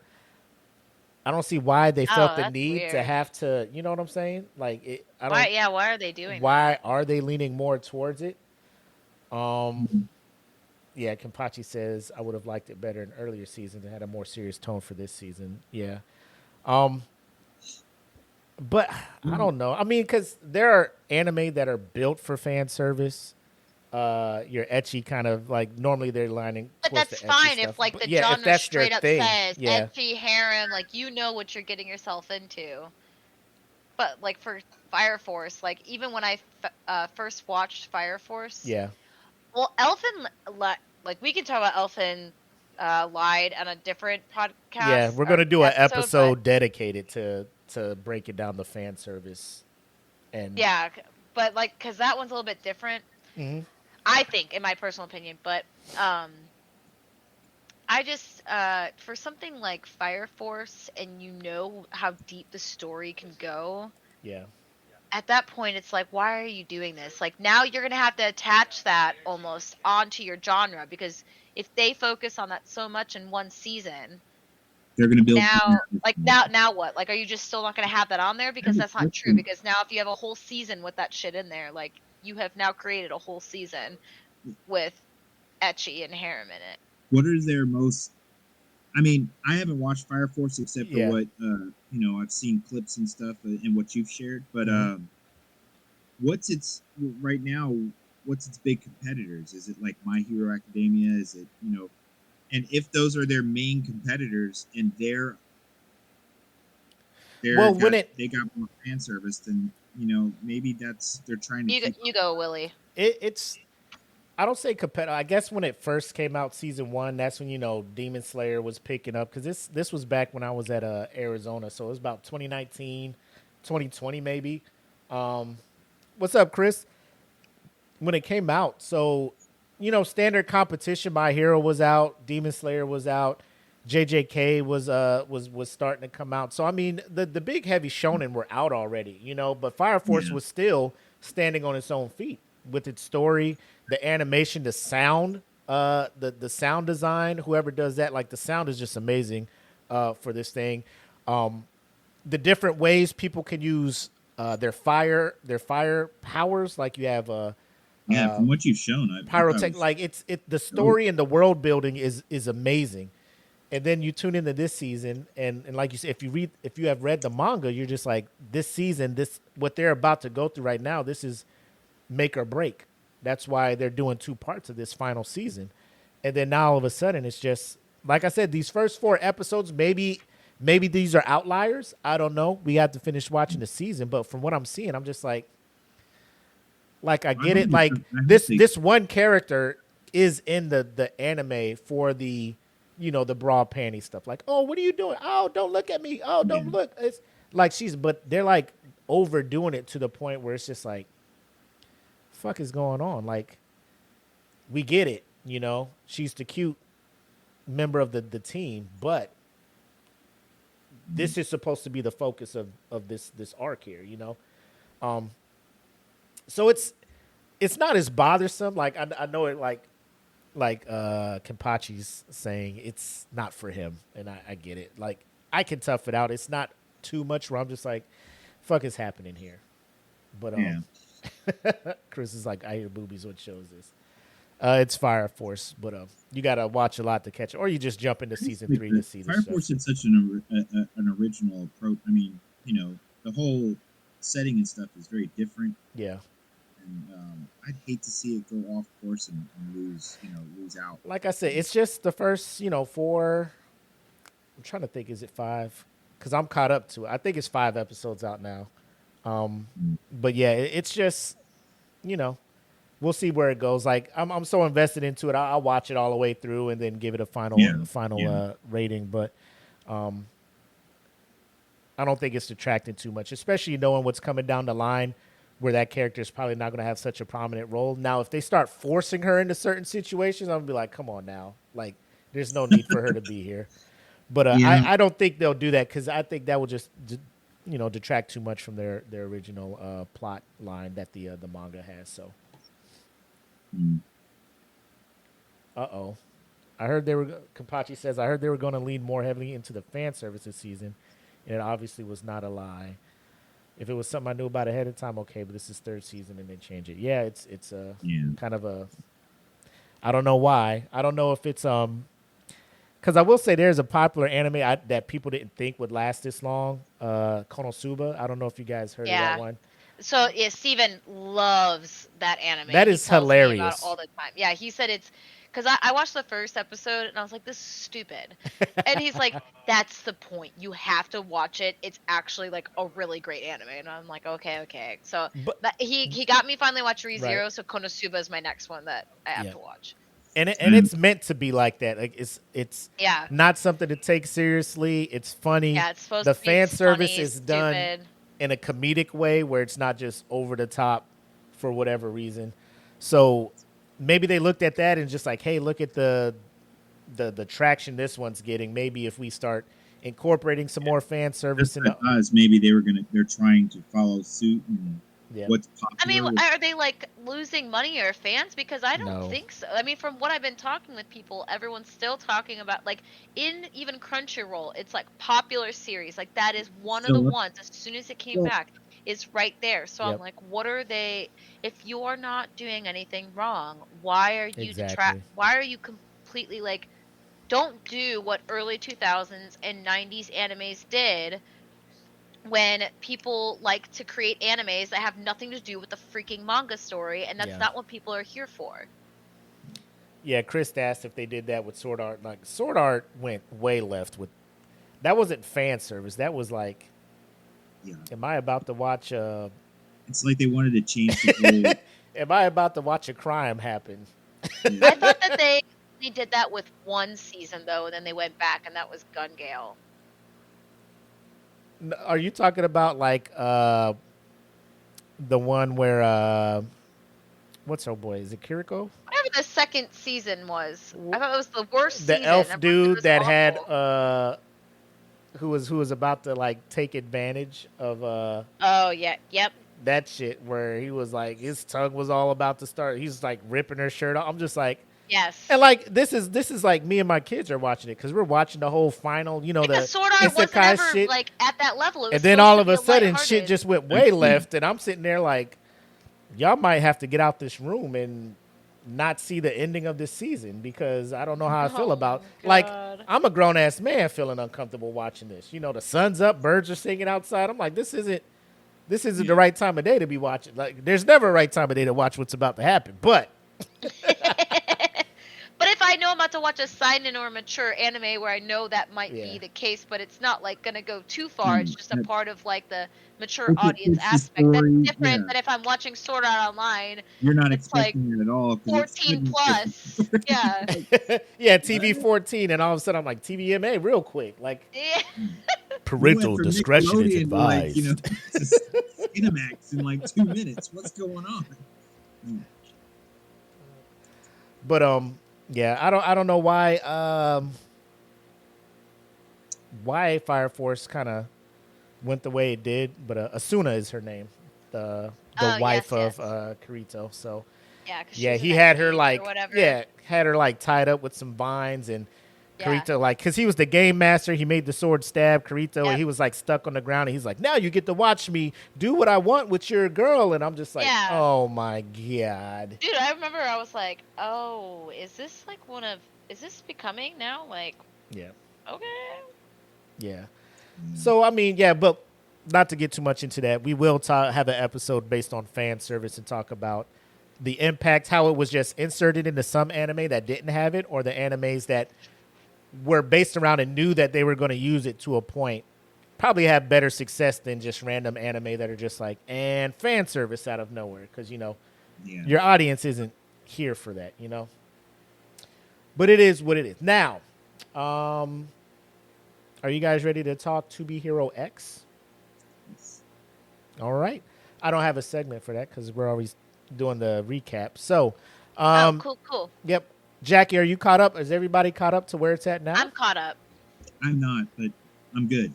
I don't see why they felt the that's need to weird. have to, you know what I'm saying? Like, I don't. Why are they doing Why are they leaning more towards it? Yeah, Kenpachi says I would have liked it better in earlier seasons. It had a more serious tone for this season. Yeah. But I don't know. I mean, because there are anime that are built for fan service. Your ecchi kind of, like, normally they're lining. But towards that's the ecchi fine stuff. if, like, But the yeah, if genre that's their straight up thing, says yeah. ecchi harem, like, you know what you're getting yourself into. But, like, for Fire Force, like, even when I first watched Fire Force, Yeah. Well, Elfin, like we can talk about Elfin lied on a different podcast. Yeah, we're or gonna do an but episode dedicated to breaking down the fan service. And yeah, but like, cause that one's a little bit different, Mhm. I think, in my personal opinion. But I just for something like Fire Force, and you know how deep the story can go. yeah, At that point, it's like, why are you doing this? Like, now you're gonna have to attach that almost onto your genre, because if they focus on that so much in one season, They're going to build now what? Like, are you just still not gonna have that on there? Because that's not true. Because now if you have a whole season with that shit in there, like, you have now created a whole season with Ecchi and Harem in it. What are their most? I mean, I haven't watched Fire Force except for Yeah. what I've seen clips and stuff and what you've shared. But Mhm. what's its right now? What's its big competitors? Is it like My Hero Academia? Is it And if those are their main competitors and they got more fan service, then maybe they're trying to You go, Willie. It's I don't say competitive. I guess when it first came out, season 1, that's when Demon Slayer was picking up, because this was back when I was at Arizona, so it was about 2019, 2020 maybe. What's up, Chris? When it came out, so standard competition. My Hero was out, Demon Slayer was out, JJK was starting to come out. So I mean, the big heavy shonen were out already, but Fire Force was still standing on its own feet with its story, the animation, the sound, the sound design. Whoever does that, like, the sound is just amazing for this thing. The different ways people can use their fire powers, like you have from what you've shown, pyrotech, like the story and the world building is amazing. And then you tune into this season, and like you said, if you have read the manga, you're just like, this season, what they're about to go through right now, this is make or break. That's why they're doing 2 parts of this final season. And then now all of a sudden, it's just, like I said, these first 4 episodes, maybe these are outliers. I don't know. We have to finish watching the season, but from what I'm seeing, I'm just like I get it. Like, this one character is in the anime for the the bra panty stuff. Like, oh, what are you doing? Oh, don't look at me. Oh, don't look. It's like but they're like overdoing it to the point where it's just like, fuck is going on? Like, we get it, she's the cute member of the team, but this is supposed to be the focus of this arc here, so it's not as bothersome. Like, I know it, like Kenpachi's saying, it's not for him, and I get it. Like, I can tough it out. It's not too much where I'm just like, fuck is happening here. But Chris is like, I hear boobies. What shows this? It's Fire Force, but you gotta watch a lot to catch it, or you just jump into season 3 to see this. Fire Force had such an original approach. I mean, the whole setting and stuff is very different. Yeah. And I'd hate to see it go off course and lose out. Like I said, it's just the first 4. I'm trying to think, is it 5? Because I'm caught up to it. I think it's 5 episodes out now. But yeah, it's just we'll see where it goes. Like, I'm so invested into it. I'll watch it all the way through and then give it a final rating. But I don't think it's detracting too much, especially knowing what's coming down the line, where that character is probably not going to have such a prominent role. Now, if they start forcing her into certain situations, I'm going to be like, come on now. Like, there's no need for her to be here. But I don't think they'll do that, because I think that will just detract too much from their original plot line that the manga has. So, I heard Kenpachi says, I heard they were going to lean more heavily into the fan service this season, and it obviously was not a lie. If it was something I knew about ahead of time, okay, but this is 3rd season and they change it. Yeah, it's kind of a, I don't know why. I don't know if it's because I will say there's a popular anime that people didn't think would last this long, Konosuba. I don't know if you guys heard of that one. So yeah, Steven loves that anime. That is hilarious all the time. Yeah, he said it's because I watched the first episode and I was like, this is stupid. And he's like, that's the point. You have to watch it. It's actually like a really great anime. And I'm like, okay. So But- he got me finally watch ReZero. Right. So Konosuba is my next one that I have Yeah. to watch. And it's meant to be like that. Like it's Yeah. not something to take seriously. It's funny. Yeah, it's supposed The to be fan service funny, is done stupid. in a comedic way where it's not just over the top for whatever reason. So maybe they looked at that and just like, hey, look at the traction this one's getting. Maybe if we start incorporating some more fan service That's into what I thought, is maybe they're trying to follow suit and yeah. what's I mean, popular. are they like losing money or fans? Because I don't No. think so. I mean, from what I've been talking with people, everyone's still talking about like in even Crunchyroll, it's like popular series. Like that is one of the Still- ones as soon as it came Well- back is right there. So Yep. I'm like, what are they? If you're not doing anything wrong, why are you Exactly. Why are you completely like? Don't do what early 2000s and 90s animes did when people like to create animes that have nothing to do with the freaking manga story, and that's Yeah. not what people are here for. Yeah, Chris asked if they did that with Sword Art. Like Sword Art went way left with that wasn't fan service. That was like, Yeah. am I about to watch It's like they wanted to change the whole. am I about to watch a crime happen? I thought that they did that with one season though, and then they went back, and that was Gun Gale. Are you talking about like the one where what's her boy? Is it Kiriko? Whatever the second season was, I thought it was the worst The season. I elf thought it dude was that had awful. who was about to like take advantage of Oh yeah, yep. that shit where he was like his tongue was all about to start. He's like ripping her shirt off. I'm just like, Yes. and like this is like me and my kids are watching it because we're watching the whole final. You know, Because the Sword Art wasn't isekai ever shit. like at that level. It was And then supposed all to of be a sudden, shit lighthearted. just went way left, and I'm sitting there like, y'all might have to get out this room and not see the ending of this season because I don't know how I feel Oh, about. Like, God. I'm a grown ass man feeling uncomfortable watching this. You know, the sun's up, birds are singing outside. I'm like, this isn't the right time of day to be watching. Like, there's never a right time of day to watch what's about to happen. But But if I know I'm about to watch a seinen or a mature anime where I know that might Yeah. be the case, but it's not like gonna go too far. It's just a that- part of like the mature It's a- audience it's the aspect. story, That's different yeah. than if I'm watching Sword Art Online, You're not It's like expecting it at all. 'cause it's 14 written- plus. Yeah. yeah, TV 14, and all of a sudden I'm like, TVMA real quick. Like, Yeah. You parental went from discretion is Nickelodeon to, like, advised. you know, to Cinemax in like 2 minutes. What's going on? But yeah, I don't know why Fire Force kind of went the way it did, but Asuna is her name, the Oh, wife yes, of Kirito. So Yeah. 'Cause yeah, she's he an had her ex-maid or like whatever. had her like tied up with some vines and. Yeah. Kirito, like, because he was the game master, he made the sword stab Kirito, Yep. and he was like stuck on the ground. And he's like, "Now you get to watch me do what I want with your girl." And I'm just like, Yeah. "Oh my god!" Dude, I remember I was like, oh, is this like is this becoming now? Like, Yeah, okay. yeah. So I mean, yeah, but not to get too much into that, we will have an episode based on fan service and talk about the impact, how it was just inserted into some anime that didn't have it, or the animes that were based around and knew that they were going to use it to a point, probably have better success than just random anime that are just like, and fan service out of nowhere. Because, you know, Yeah. your audience isn't here for that, you know? But it is what it is. Now, are you guys ready to talk To Be Hero X? All right. I don't have a segment for that because we're always doing the recap. So, Oh, cool. yep. Jackie, are you caught up? Is everybody caught up to where it's at now? I'm caught up. I'm not, but I'm good.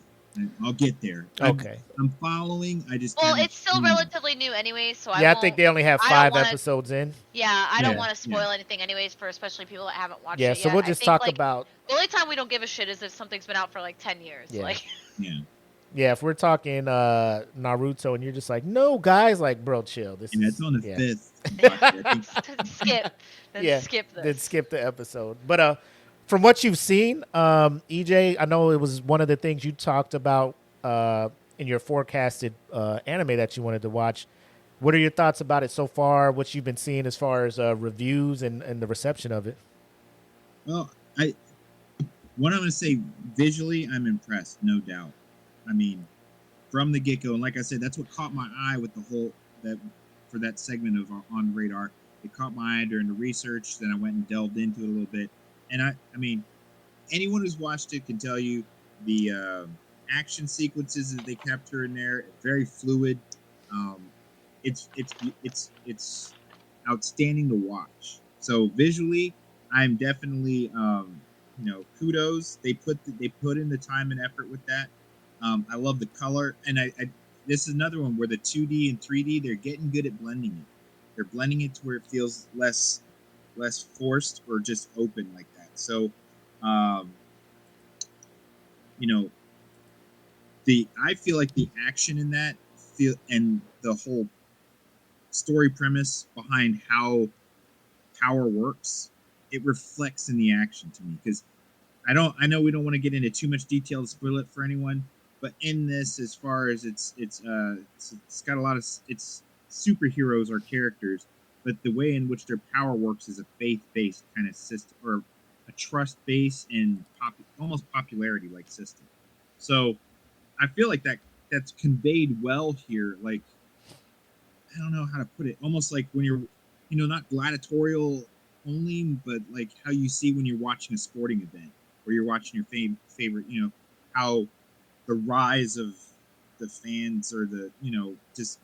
I'll get there. Okay. I'm following. I just. Well, haven't it's still seen- relatively new anyway, so Yeah, I think they only have I don't 5 wanna- episodes in. Yeah, I don't Yeah, want to spoil anything anyways for especially people that haven't watched Yeah, it so yet. we'll I just think, talk like, about, the only time we don't give a shit is if something's been out for like 10 years. Yeah. Like, Yeah. yeah, if we're talking Naruto and you're just like, no, guys, like, bro, chill. This Yeah, is, it's on the yeah. 5th. I think skip. Then Yeah, skip this. Then skip the episode. But from what you've seen, EJ, I know it was one of the things you talked about in your forecasted anime that you wanted to watch. What are your thoughts about it so far? What you've been seeing as far as reviews and the reception of it? Well, I what I'm going to say visually, I'm impressed, no doubt. I mean, from the get go, and like I said, that's what caught my eye with the whole that for that segment of on radar. It caught my eye during the research. Then I went and delved into it a little bit, and I mean, anyone who's watched it can tell you the action sequences that they capture in there very fluid. Um, it's outstanding to watch. So visually, I'm definitely kudos. They put in the time and effort with that. I love the color, and I this is another one where the 2D and 3D they're getting good at blending it. They're blending it to where it feels less forced or just open like that. So, um, you know, I feel like the action in that feel and the whole story premise behind how power works, it reflects in the action to me because I know we don't want to get into too much detail to spoil it for anyone, but in this, as far as it's got a lot of it's superheroes or characters, but the way in which their power works is a faith based kind of system or a trust based and almost popularity like system. So I feel like that's conveyed well here. Like I don't know how to put it. Almost like when you're, not gladiatorial only, but like how you see when you're watching a sporting event or you're watching your favorite, how the rise of the fans or just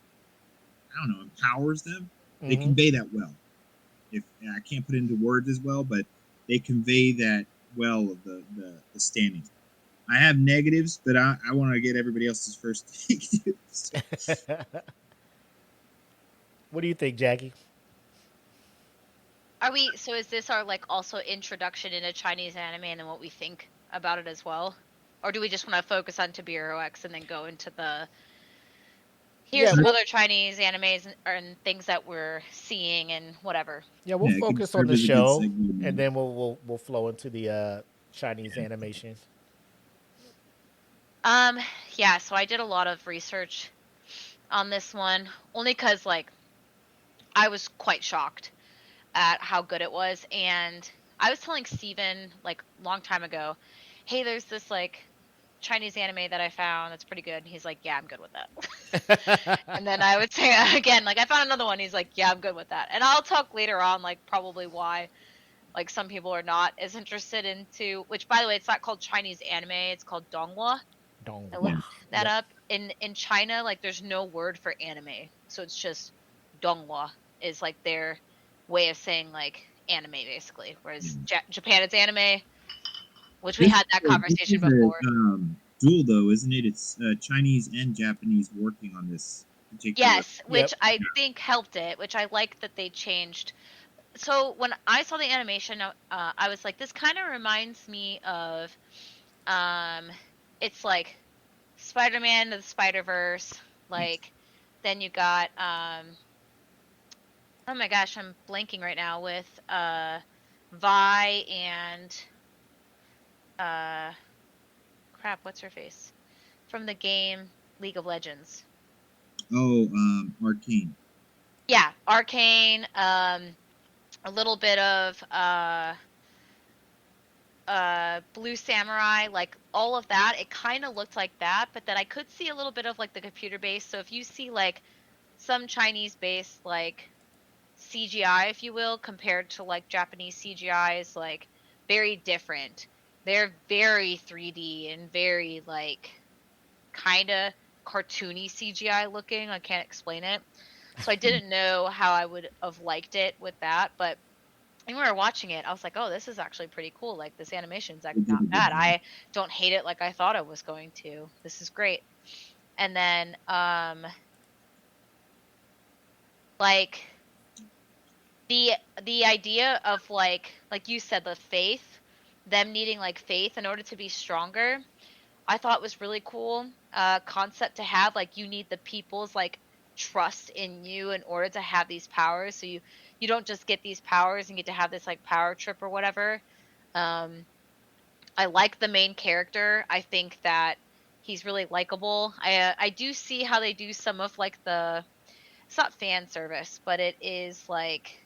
I don't know empowers them. They Hmm. convey that well. If I can't put it into words as well, but they convey that well of the standings. I have negatives, but I want to get everybody else's first take. So, What do you think, Jackie? So is this our like also introduction into Chinese anime and then what we think about it as well? Or do we just want to focus on Tobiro X and then go into here's Yeah, some we'll other Chinese animes and things that we're seeing and whatever. yeah we'll yeah, it can focus on serve the as a good show, and segment. then we'll flow into the Chinese animation. Um yeah, so I did a lot of research on this one only cuz like I was quite shocked at how good it was, and I was telling Steven like long time ago, "Hey, there's this like Chinese anime that I found that's pretty good." And he's like, "Yeah, I'm good with that." And then I would say again, like I found another one. He's like, "Yeah, I'm good with that." And I'll talk later on, like probably why, like some people are not as interested into. Which, by the way, it's not called Chinese anime. It's called Donghua. I Donghua. Yeah. looked that Yep. up. In China, like there's no word for anime, so it's just Donghua is like their way of saying like anime basically. Whereas Japan, it's anime, which we This had that this conversation is a before. duel, though, isn't it? It's Chinese and Japanese working on this particular. Yes, which Yep. I think helped it, which I like that they changed. So when I saw the animation, I was like, this kind of reminds me of, um, it's like Spider-Man to the Spider-Verse. Like, then you got, oh my gosh, I'm blanking right now with Vi and uh, crap, what's her face from the game League of Legends? Oh, Arcane. Yeah, Arcane. A little bit of Blue Samurai, like all of that. It kind of looked like that, but then I could see a little bit of like the computer based. So if you see like some Chinese based like CGI, if you will, compared to like Japanese CGI is like very different. They're very 3D and very like kind of cartoony CGI looking. I can't explain it. So I didn't know how I would have liked it with that, but when we were watching it, I was like, "Oh, this is actually pretty cool. Like this animation's like They did not a good bad. job. I don't hate it like I thought I was going to. This is great." And then like the idea of like you said the faith, them needing like faith in order to be stronger, I thought was really cool concept to have. Like you need the people's like trust in you in order to have these powers. So you don't just get these powers and get to have this like power trip or whatever. Um, I like the main character. I think that he's really likable. I do see how they do some of like it's not fan service, but it is like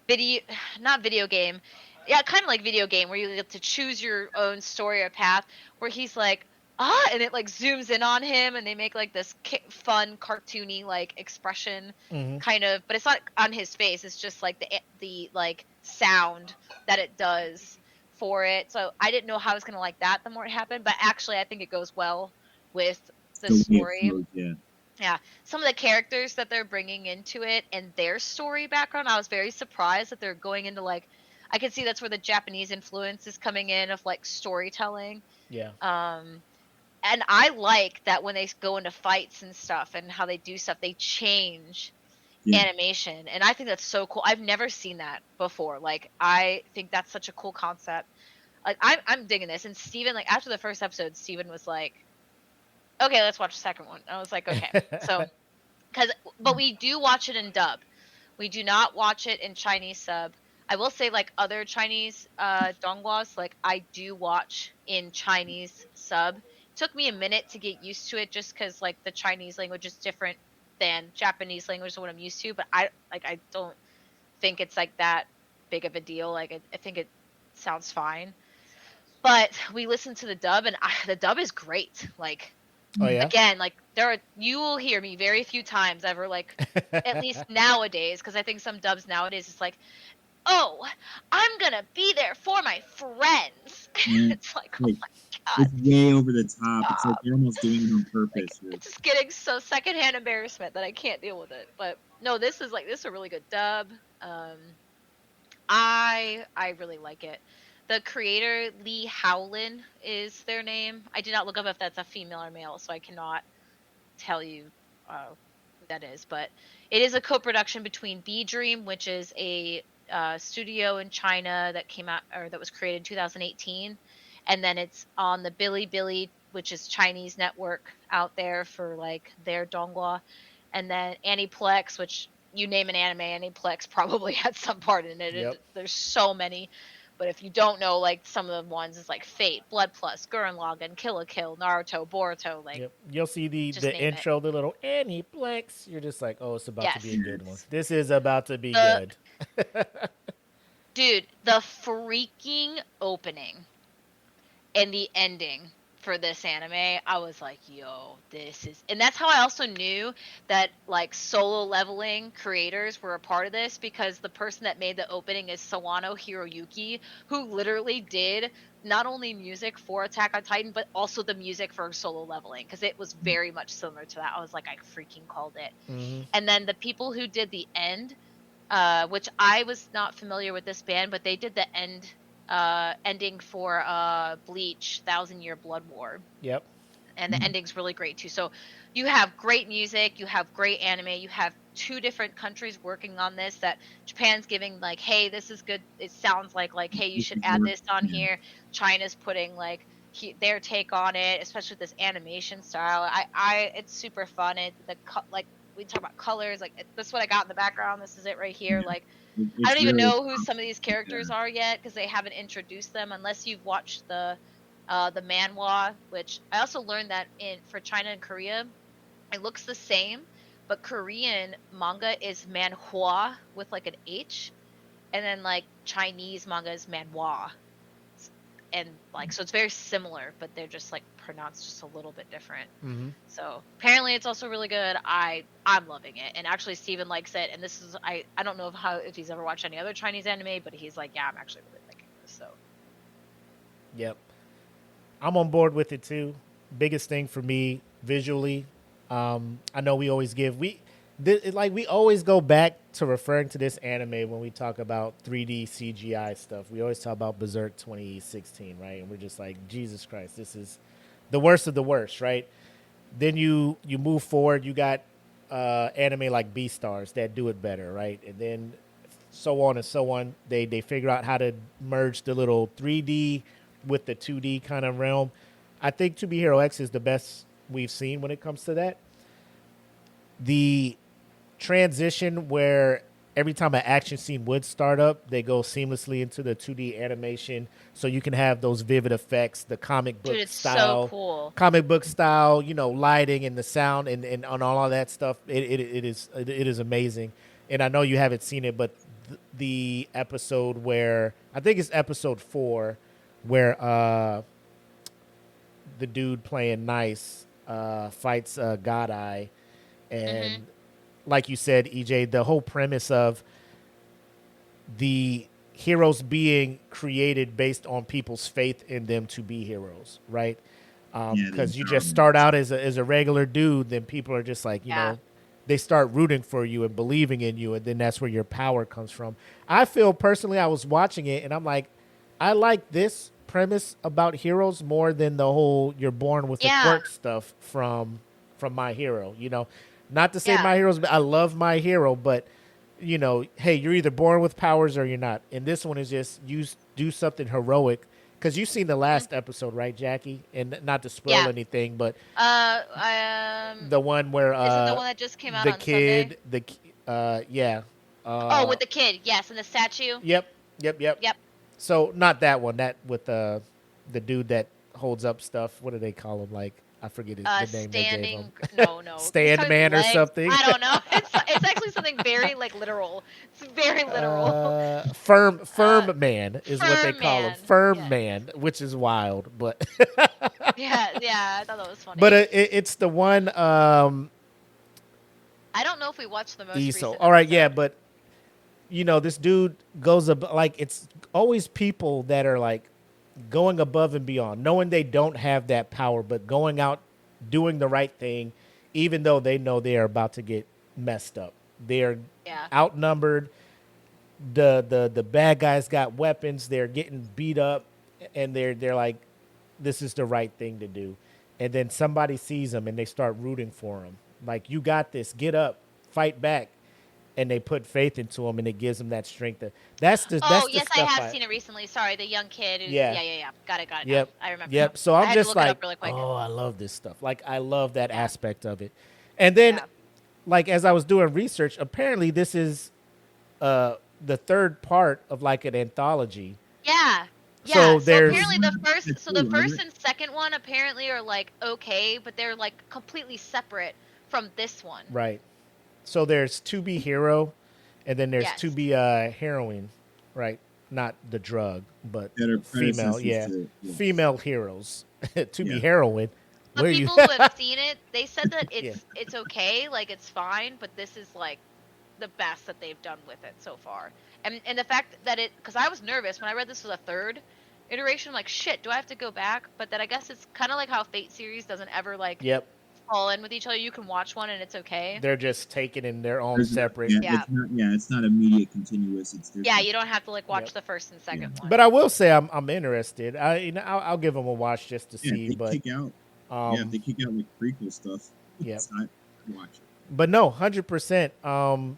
video, not video game, yeah, kind of like video game where you get to choose your own story or path. Where he's like, and it like zooms in on him, and they make like this fun cartoony like expression, Mhm. kind of, but it's not on his face. It's just like the like sound that it does for it. So I didn't know how I was gonna like that the more it happened, but actually I think it goes well with the The way it story. flows, yeah. Yeah, some of the characters that they're bringing into it and their story background, I was very surprised that they're going into like, I can see that's where the Japanese influence is coming in of like storytelling. Yeah. And I like that when they go into fights and stuff and how they do stuff, they change Yeah. animation, and I think that's so cool. I've never seen that before. Like, I think that's such a cool concept. Like, I'm digging this. And Steven, like after the first episode, Steven was like, okay, let's watch the second one. I was like, okay. So, but we do watch it in dub. We do not watch it in Chinese sub. I will say, like other Chinese donghuas, like I do watch in Chinese sub. Took me a minute to get used to it, just because like the Chinese language is different than Japanese language, so what I'm used to. But I don't think it's like that big of a deal. Like I think it sounds fine. But we listened to the dub, and the dub is great. Like, Oh yeah. again, like you will hear me very few times ever, like at least nowadays, because I think some dubs nowadays it's like, oh, I'm gonna be there for my friends. Yeah. It's like, oh Like, my god, it's way over the top. It's like they're almost doing it on purpose. it's just getting so secondhand embarrassment that I can't deal with it. But no, this is a really good dub. I really like it. The creator, Lee Howlin, is their name. I did not look up if that's a female or male, so I cannot tell you who that is. But it is a co-production between B Dream, which is a studio in China that came out, or that was created in 2018, and then it's on the Bilibili, which is Chinese network out there for like their donghua, and then Aniplex, which you name an anime, Aniplex probably had some part in it. Yep. There's so many. But if you don't know, like some of the ones is like Fate, Blood Plus, Gurren Lagann, Kill la Kill, Naruto, Boruto, like Yep. You'll see the just name it. intro, the little Aniplex. You're just like, oh, it's about to be a Yes. good one. This is about to be The- good. dude, the freaking opening and the ending for this anime, I was like, yo, this is, and that's how I also knew that like Solo Leveling creators were a part of this, because the person that made the opening is Sawano Hiroyuki, who literally did not only music for Attack on Titan, but also the music for Solo Leveling, because it was very much similar to that. I was like, I freaking called it. Mhm. And then the people who did the end, which I was not familiar with this band, but they did the ending for Bleach, Thousand Year Blood War, Yep. and the ending's really great too. So you have great music, you have great anime, you have two different countries working on this, that Japan's giving like, hey, this is good, it sounds like hey, you should add this on here. China's putting like their take on it, especially with this animation style. It's super fun. Like we talk about colors, like this is what I got in the background, this is it right here. Yeah. Like It's I don't even really know who some of these characters are yet, because they haven't introduced them, unless you've watched the manhwa, which I also learned that for China and Korea, it looks the same, but Korean manga is manhwa with like an H, and then like Chinese manga is manhwa, and like so it's very similar, but they're just like pronounced just a little bit different. Mhm. So apparently it's also really good. I'm loving it, and actually Steven likes it. And this is I don't know if he's ever watched any other Chinese anime, but he's like, yeah, I'm actually really liking this. So Yep. I'm on board with it too. Biggest thing for me visually, I know we always we always go back to referring to this anime when we talk about 3D CGI stuff. We always talk about Berserk 2016, right? And we're just like, Jesus Christ, this is the worst of the worst, right? Then you move forward, you got anime like Beastars that do it better, right? And then so on and so on. They figure out how to merge the little 3D with the 2D kind of realm. I think To Be Hero X is the best we've seen when it comes to that. The transition where every time an action scene would start up, they go seamlessly into the 2D animation, so you can have those vivid effects, the comic book dude, it's style, so cool. comic book style, lighting and the sound and on all of that stuff. It is amazing, and I know you haven't seen it, but the episode where I think it's episode 4, where the dude playing nice fights God Eye, and like you said, EJ, the whole premise of the heroes being created based on people's faith in them to be heroes, right? Because you just start out as a regular dude, then people are just like, you know, they start rooting for you and believing in you, and then that's where your power comes from. I feel personally, I was watching it, and I'm like, I like this premise about heroes more than the whole you're born with a quirk stuff from My Hero. You know, not to say My Hero's, I love My Hero, but you know, hey, you're either born with powers or you're not. And this one is just do something heroic. Because you've seen the last episode, right, Jackie? And not to spoil anything, but the one where this is the one that just came out the on kid, Sunday. With the kid, yes, and the statue. Yep. So not that one. That with the dude that holds up stuff. What do they call him? Like I forget the name they gave him. No. Stand man or something. I don't know. It's actually something very like literal. It's very literal. Firm man is what they call him. Firm man, which is wild, but yeah, I thought that was funny. But it's the one. I don't know if we watched the most recent. All right, yeah, but you know, this dude goes like it's always people that are like going above and beyond, knowing they don't have that power, but going out, doing the right thing, even though they know they are about to get messed up. They're outnumbered. The bad guys got weapons. They're getting beat up, and they're like, this is the right thing to do. And then somebody sees them, and they start rooting for them. Like, you got this. Get up. Fight back. And they put faith into him, and it gives them that strength. That's the yes, stuff I have seen it recently. Sorry, the young kid. Got it. Yep. I remember. Yep. So I'm just like, really I love this stuff. Like, I love that aspect of it. And then, like, as I was doing research, apparently this is the third part of like an anthology. Yeah. So apparently the first and second one apparently are like okay, but they're like completely separate from this one. Right. So there's To Be Hero, and then there's To Be Heroine, right? Not the drug, but female, female heroes. To Be Heroine. But people who have seen it, they said that it's okay, like it's fine, but this is like the best that they've done with it so far. And the fact that because I was nervous when I read this was a third iteration, I'm like, shit, do I have to go back? But then I guess it's kind of like how Fate series doesn't ever like fall in with each other. You can watch one and it's okay. They're just taken in their own separate. It's not immediate continuous. You don't have to like watch the first and second one. But I will say I'm interested. I'll give them a watch just to see. But kick out. If they kick out like prequel stuff. I watch it. But no, 100%.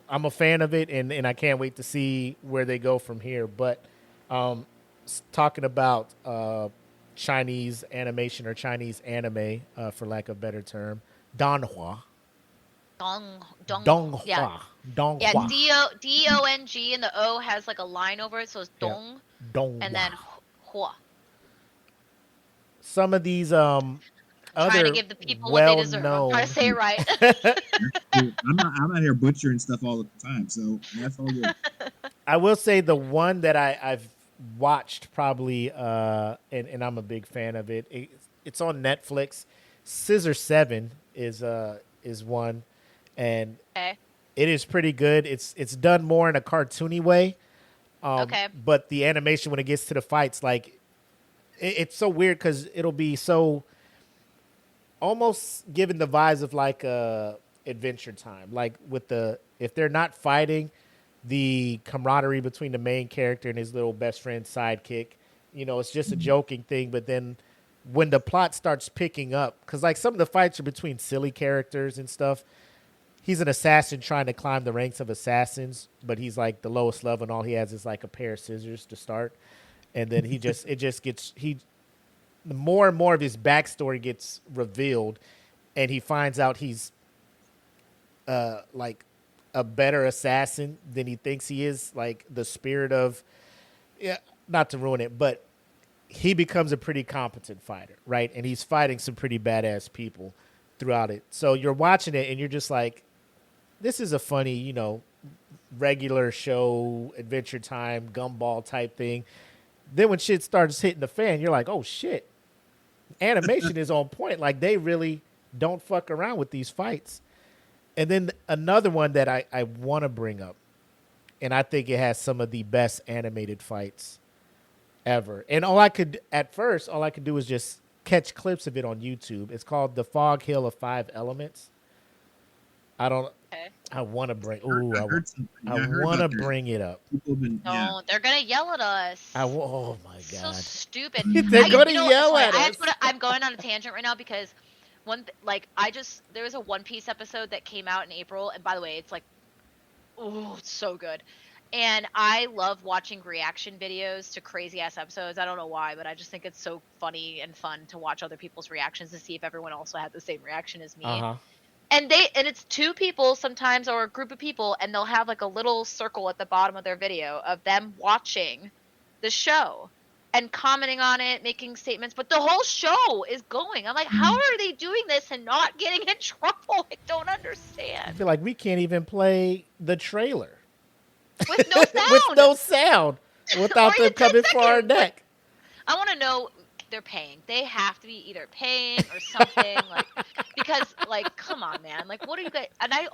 I'm a fan of it, and I can't wait to see where they go from here. But talking about Chinese animation or Chinese anime, for lack of a better term, Donghua. Donghua. Yeah, Donghua. D-O-N-G, and the O has like a line over it, so it's Dong. Donghua. And then Hua. Some of these trying to give the people what they deserve. I'm trying to say it right. I'm not here butchering stuff all the time, so that's all good. I will say the one that I've watched probably, and I'm a big fan of it. It's on Netflix. Scissor 7 is one, and it is pretty good. It's done more in a cartoony way. But the animation when it gets to the fights, like it's so weird because it'll be so almost giving the vibes of like Adventure Time, like with if they're not fighting, the camaraderie between the main character and his little best friend sidekick, it's just a joking thing. But then when the plot starts picking up, because like some of the fights are between silly characters and stuff. He's an assassin trying to climb the ranks of assassins, but he's like the lowest level, and all he has is like a pair of scissors to start. And then the more and more of his backstory gets revealed, and he finds out he's like a better assassin than he thinks he is. Like the spirit of, not to ruin it, but he becomes a pretty competent fighter, right? And he's fighting some pretty badass people throughout it. So you're watching it, and you're just like, this is a funny, regular show, Adventure Time, Gumball type thing. Then when shit starts hitting the fan, you're like, oh shit, animation is on point. Like they really don't fuck around with these fights. And then another one that I want to bring up, and I think it has some of the best animated fights ever. And all I could do was just catch clips of it on YouTube. It's called The Fog Hill of Five Elements. I want to bring. Ooh, I want to bring it up. People have been, No, they're gonna yell at us. Oh my So god. stupid. They're gonna yell at us. I'm going on a tangent right now because there was a One Piece episode that came out in April, and by the way, it's like, oh, it's so good. And I love watching reaction videos to crazy ass episodes. I don't know why, but I just think it's so funny and fun to watch other people's reactions to see if everyone also had the same reaction as me. And it's two people sometimes, or a group of people, and they'll have like a little circle at the bottom of their video of them watching the show and commenting on it, making statements, but the whole show is going. I'm like, how are they doing this and not getting in trouble? I don't I understand. feel like we can't even play the trailer With no sound. with no sound without Or them even 10 coming for our seconds. neck. I want to know they're paying. They have to be either paying or something, like, because like, come on, man. Like, what are you guys? And I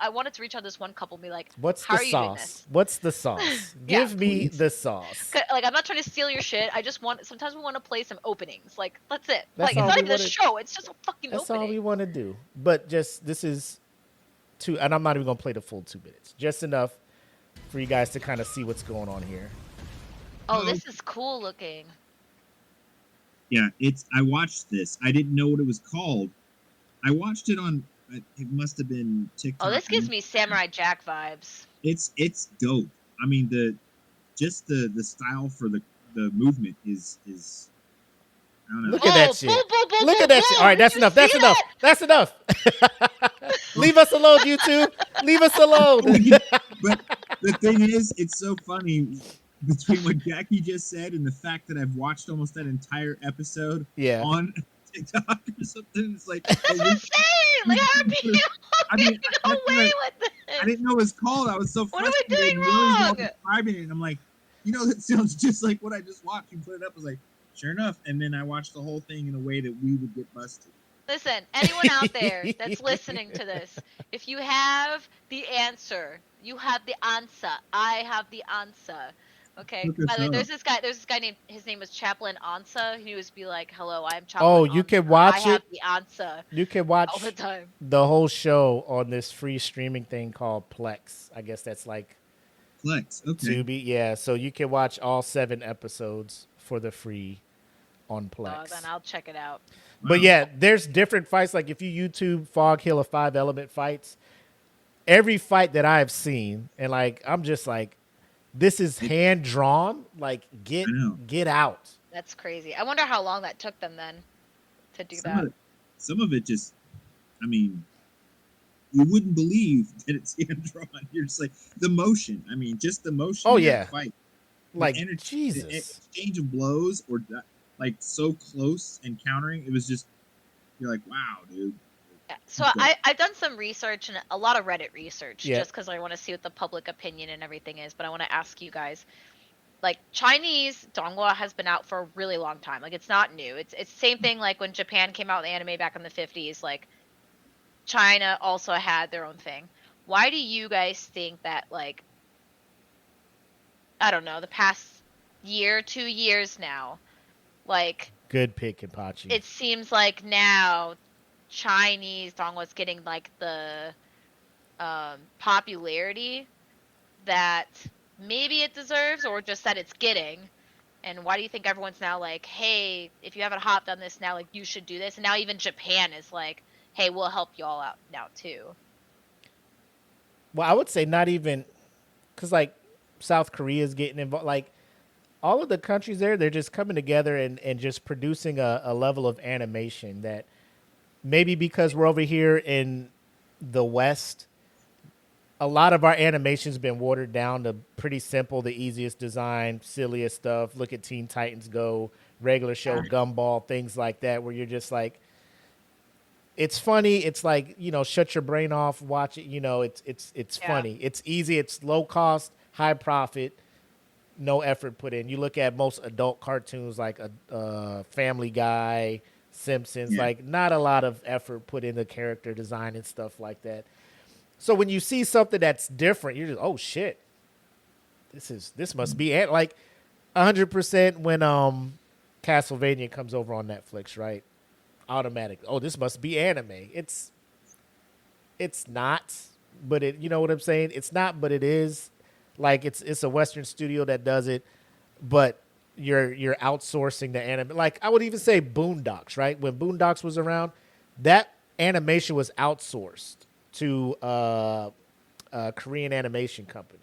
wanted to reach out to this one couple and be like, What's how the are you doing sauce? this? What's the sauce? Yeah, Give me the sauce. Like, I'm not trying to steal your shit. I just want. Sometimes we want to play some openings. Like, that's it. That's Like, all it's not we even a wanna- show. It's just a fucking That's opening. all we want to do. But just this is and I'm not even gonna play the full 2 minutes. Just enough for you guys to kind of see what's going on here. Oh, this is cool looking. Yeah, I watched this. I didn't know what it was called. I watched it on. It must have been TikTok. Oh, this gives me Samurai Jack vibes. It's dope. I mean the style for the movement is I don't know. Look at that shit. Boom, boom, boom, Look boom, at that shit. boom. All right, Did that's you enough. That's see enough. that? That's enough. Leave us alone, YouTube. Leave us alone. But the thing is, it's so funny between what Jackie just said and the fact that I've watched almost that entire episode Yeah. on TikTok or something. It's like That's insane. Like, how are people I mean, getting away with this? I didn't know it was called. I was so What are we frustrated. doing and Willie's all wrong? describing it, and I'm like, that sounds just like what I just watched. You put it up. I was like, sure enough. And then I watched the whole thing in a way that we would get busted. Listen, anyone out there that's listening to this, if you have the answer, you have the answer. I have the answer. Okay. Look us By the way, up. there's this guy named, his name was Chaplain Ansa. He was be like, "Hello, I'm Chaplain." Oh, you can watch I have it? the answer You can watch all the time. the whole show on this free streaming thing called Plex. I guess that's like Flex. Okay. Tubi. Yeah, so you can watch all 7 episodes for the free on Plex. Then I'll check it out. But yeah, there's different fights. Like if you YouTube Fog Hill of 5 Element fights, every fight that I've seen, and like I'm just like, this is hand drawn. Like I know. get out. That's crazy. I wonder how long that took them then to do that. Some of it just, I mean, you wouldn't believe that it's hand drawn. You're just like the motion. I mean, just the motion. Oh, of the yeah. fight. Like The Jesus. exchange of blows or like so close and countering. It was just, you're like, wow, dude. Yeah. So Okay. I've done some research and a lot of Reddit research Yeah. just because I want to see what the public opinion and everything is. But I want to ask you guys, like Chinese Donghua has been out for a really long time. Like it's not new. It's same thing like when Japan came out with anime back in the 50s. Like China also had their own thing. Why do you guys think that like I don't know the past year, 2 years now, like Good pick, Kenpachi. it seems like now Chinese Donghua's getting like the popularity that maybe it deserves or just that it's getting? And why do you think everyone's now like, hey, if you haven't hopped on this now, like you should do this? And now even Japan is like, hey, we'll help you all out now too. Well, I would say not even, because like South Korea is getting involved. Like all of the countries there, they're just coming together and just producing a level of animation that maybe because we're over here in the West, a lot of our animation's been watered down to pretty simple, the easiest design, silliest stuff. Look at Teen Titans Go, regular show, Gumball, things like that, where you're just like, It's funny. It's like, shut your brain off, watch it. It's Yeah. funny. It's easy. It's low cost, high profit, no effort put in. You look at most adult cartoons like a Family Guy, Simpsons, Yeah. like not a lot of effort put into character design and stuff like that. So when you see something that's different, you're just, oh shit, this must be like 100% when Castlevania comes over on Netflix, right? Automatic. Oh, this must be anime. It's not, but it. You know what I'm saying? It's not, but it is. Like it's a Western studio that does it, but you're outsourcing the anime. Like I would even say Boondocks, right? When Boondocks was around, that animation was outsourced to a Korean animation company.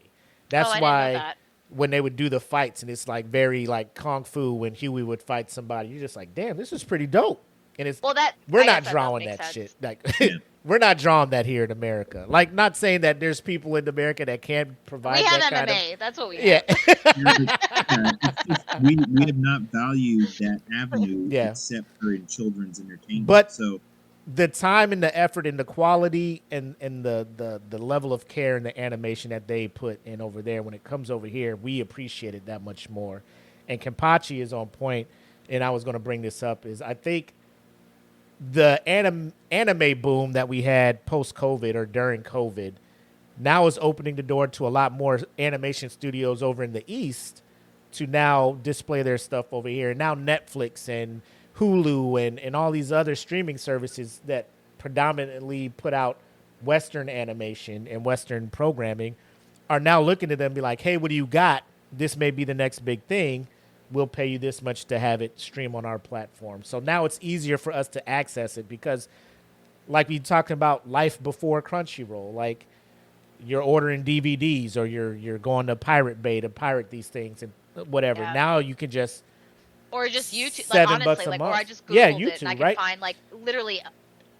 That's Oh, I didn't know why that. when they would do the fights and it's like very like kung fu when Huey would fight somebody, you're just like, damn, this is pretty dope. And it's Well, we're I not guess that does drawing make that sense. shit. Like Yeah. we're not drawing that here in America. Like not saying that there's people in America that can't provide We have that MMA. kind of That's what we yeah. have. It's just, we have not valued that avenue Yeah. except for in children's entertainment. But- so The time and the effort and the quality and the level of care and the animation that they put in over there, when it comes over here, we appreciate it that much more. And Kenpachi is on point, and I was going to bring this up, is I think the anime boom that we had post-COVID or during COVID now is opening the door to a lot more animation studios over in the East to now display their stuff over here. And now Netflix and Hulu and all these other streaming services that predominantly put out Western animation and Western programming are now looking at them and be like, hey, what do you got? This may be the next big thing. We'll pay you this much to have it stream on our platform. So now it's easier for us to access it because like we talked about life before Crunchyroll, like you're ordering DVDs or you're going to Pirate Bay to pirate these things and whatever. Yeah. Now you can just Or just YouTube. Like, $7 honestly, a like, or month. I just Googled Yeah, it and YouTube, I could right? find, like, literally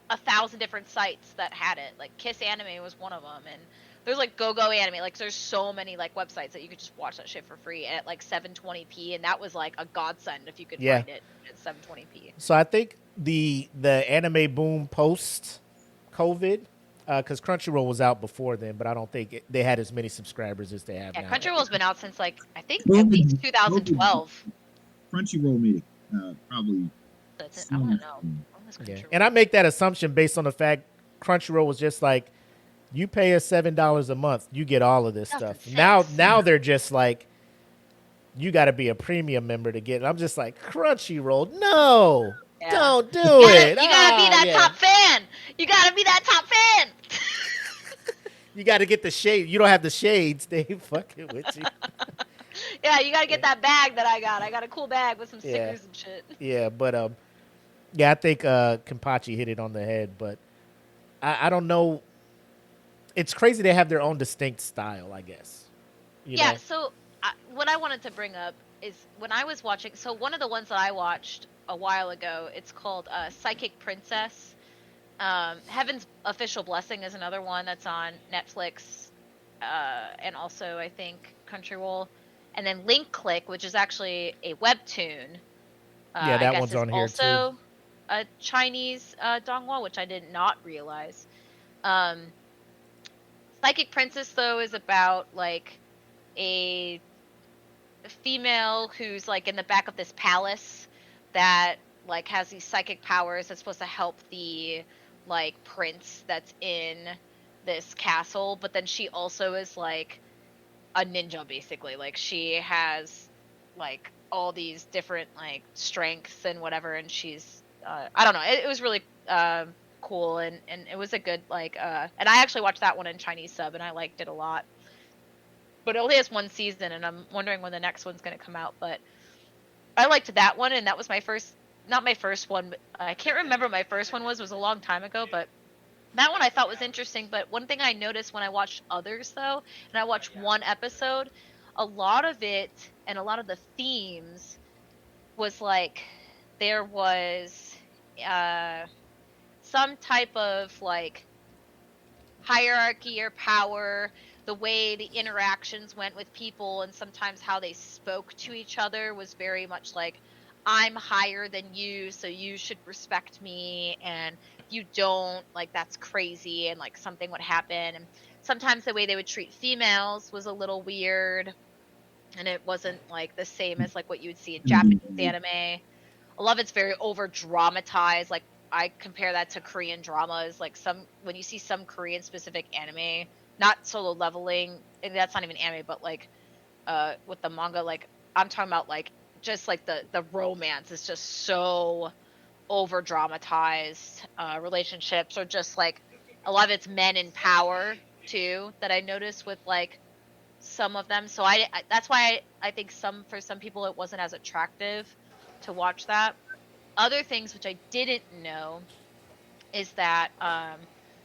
1,000 different sites that had it. Like, Kiss Anime was one of them. And there's, like, GoGo Anime. Like, there's so many, like, websites that you could just watch that shit for free at, like, 720p. And that was, like, a godsend if you could Yeah. find it at 720p. So I think the anime boom post COVID, because Crunchyroll was out before then, but I don't think they had as many subscribers as they have Yeah, now. Crunchyroll's been out since, like, I think Well, at least well, 2012. Crunchyroll made it probably. That's it. I want to know. When was Yeah. Crunchyroll? And I make that assumption based on the fact Crunchyroll was just like, you pay us $7 a month, you get all of this That's stuff. insane. Now they're just like, you got to be a premium member to get it. I'm just like, Crunchyroll, no, Yeah. don't do You gotta, it. you gotta be that yeah. top fan. You gotta be that top fan. You got to get the shade. You don't have the shades. They fucking with you. Yeah, you gotta get that bag that I got. I got a cool bag with some Yeah. stickers and shit. Yeah, but yeah, I think Kenpachi hit it on the head. But I don't know. It's crazy they have their own distinct style, I guess. You Yeah, know? so what I wanted to bring up is when I was watching, so one of the ones that I watched a while ago, it's called Psychic Princess. Heaven's Official Blessing is another one that's on Netflix, and also I think Crunchyroll. And then Link Click, which is actually a webtoon. Yeah, that I guess one's is on here, also a Chinese donghua, which I did not realize. Psychic Princess, though, is about like a female who's like in the back of this palace that like has these psychic powers that's supposed to help the like prince that's in this castle, but then she also is like a ninja basically. Like she has like all these different like strengths and whatever, and she's I don't know. It was really cool and it was a good like and I actually watched that one in Chinese sub and I liked it a lot. But it only has one season and I'm wondering when the next one's going to come out, but I liked that one and that was my first not my first one, but I can't remember what my first one was a long time ago, but that one I thought was interesting. But one thing I noticed when I watched others though, and I watched one episode, a lot of it and a lot of the themes was like there was some type of like hierarchy or power, the way the interactions went with people and sometimes how they spoke to each other was very much like I'm higher than you, so you should respect me. And you don't, like, that's crazy, and like something would happen. And sometimes the way they would treat females was a little weird, and it wasn't like the same as like what you would see in Japanese anime. A lot of it's very over dramatized. Like, I compare that to Korean dramas. Like, when you see some Korean specific anime, not Solo Leveling, and that's not even anime, but like with the manga, like I'm talking about like just like the romance is just so over dramatized. Relationships, or just like a lot of it's men in power too, that I noticed with like some of them. So that's why I think for some people it wasn't as attractive to watch that. Other things which I didn't know is that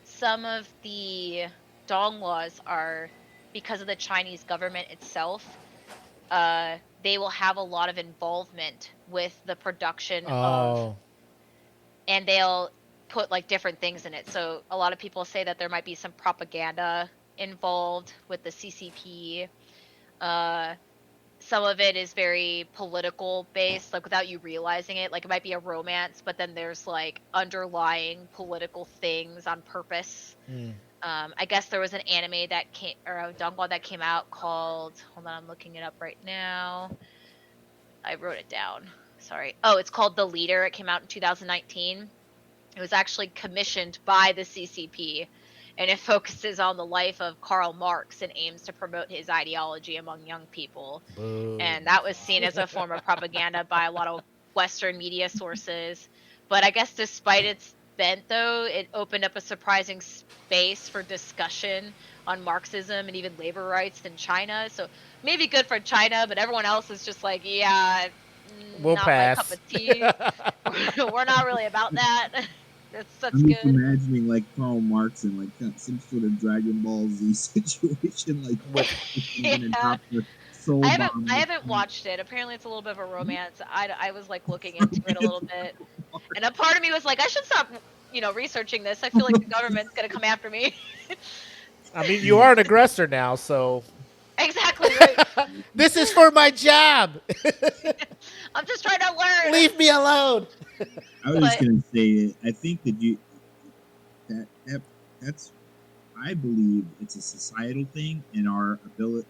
some of the donghuas are, because of the Chinese government itself, they will have a lot of involvement with the production of, Oh, and they'll put like different things in it. So a lot of people say that there might be some propaganda involved with the CCP. Uh, some of it is very political based, like without you realizing it. Like, it might be a romance, but then there's like underlying political things on purpose. mm. I guess there was an anime that came, or a donghua that came out called, hold on, I'm looking it up right now. I wrote it down. Sorry. Oh, it's called The Leader. It came out in 2019. It was actually commissioned by the CCP, and it focuses on the life of Karl Marx and aims to promote his ideology among young people. Boo. And that was seen as a form of propaganda by a lot of Western media sources. But I guess despite its bent, though, it opened up a surprising space for discussion on Marxism and even labor rights in China. So maybe good for China, but everyone else is just like, yeah, We'll not my cup pass. of tea. We're not really about that. That's I'm just good. imagining like Karl Marx in like some sort of Dragon Ball Z situation, like With he's gonna Yeah. drop the soul bomb. I haven't watched it. Apparently, it's a little bit of a romance. I was like looking into it a little bit, and a part of me was like, I should stop, researching this. I feel like the government's gonna come after me. I mean, you are an aggressor now, so Exactly right. this is for my job. I'm just trying to learn. Leave me alone. I was just But- gonna say, I think that's I believe it's a societal thing, and our ability,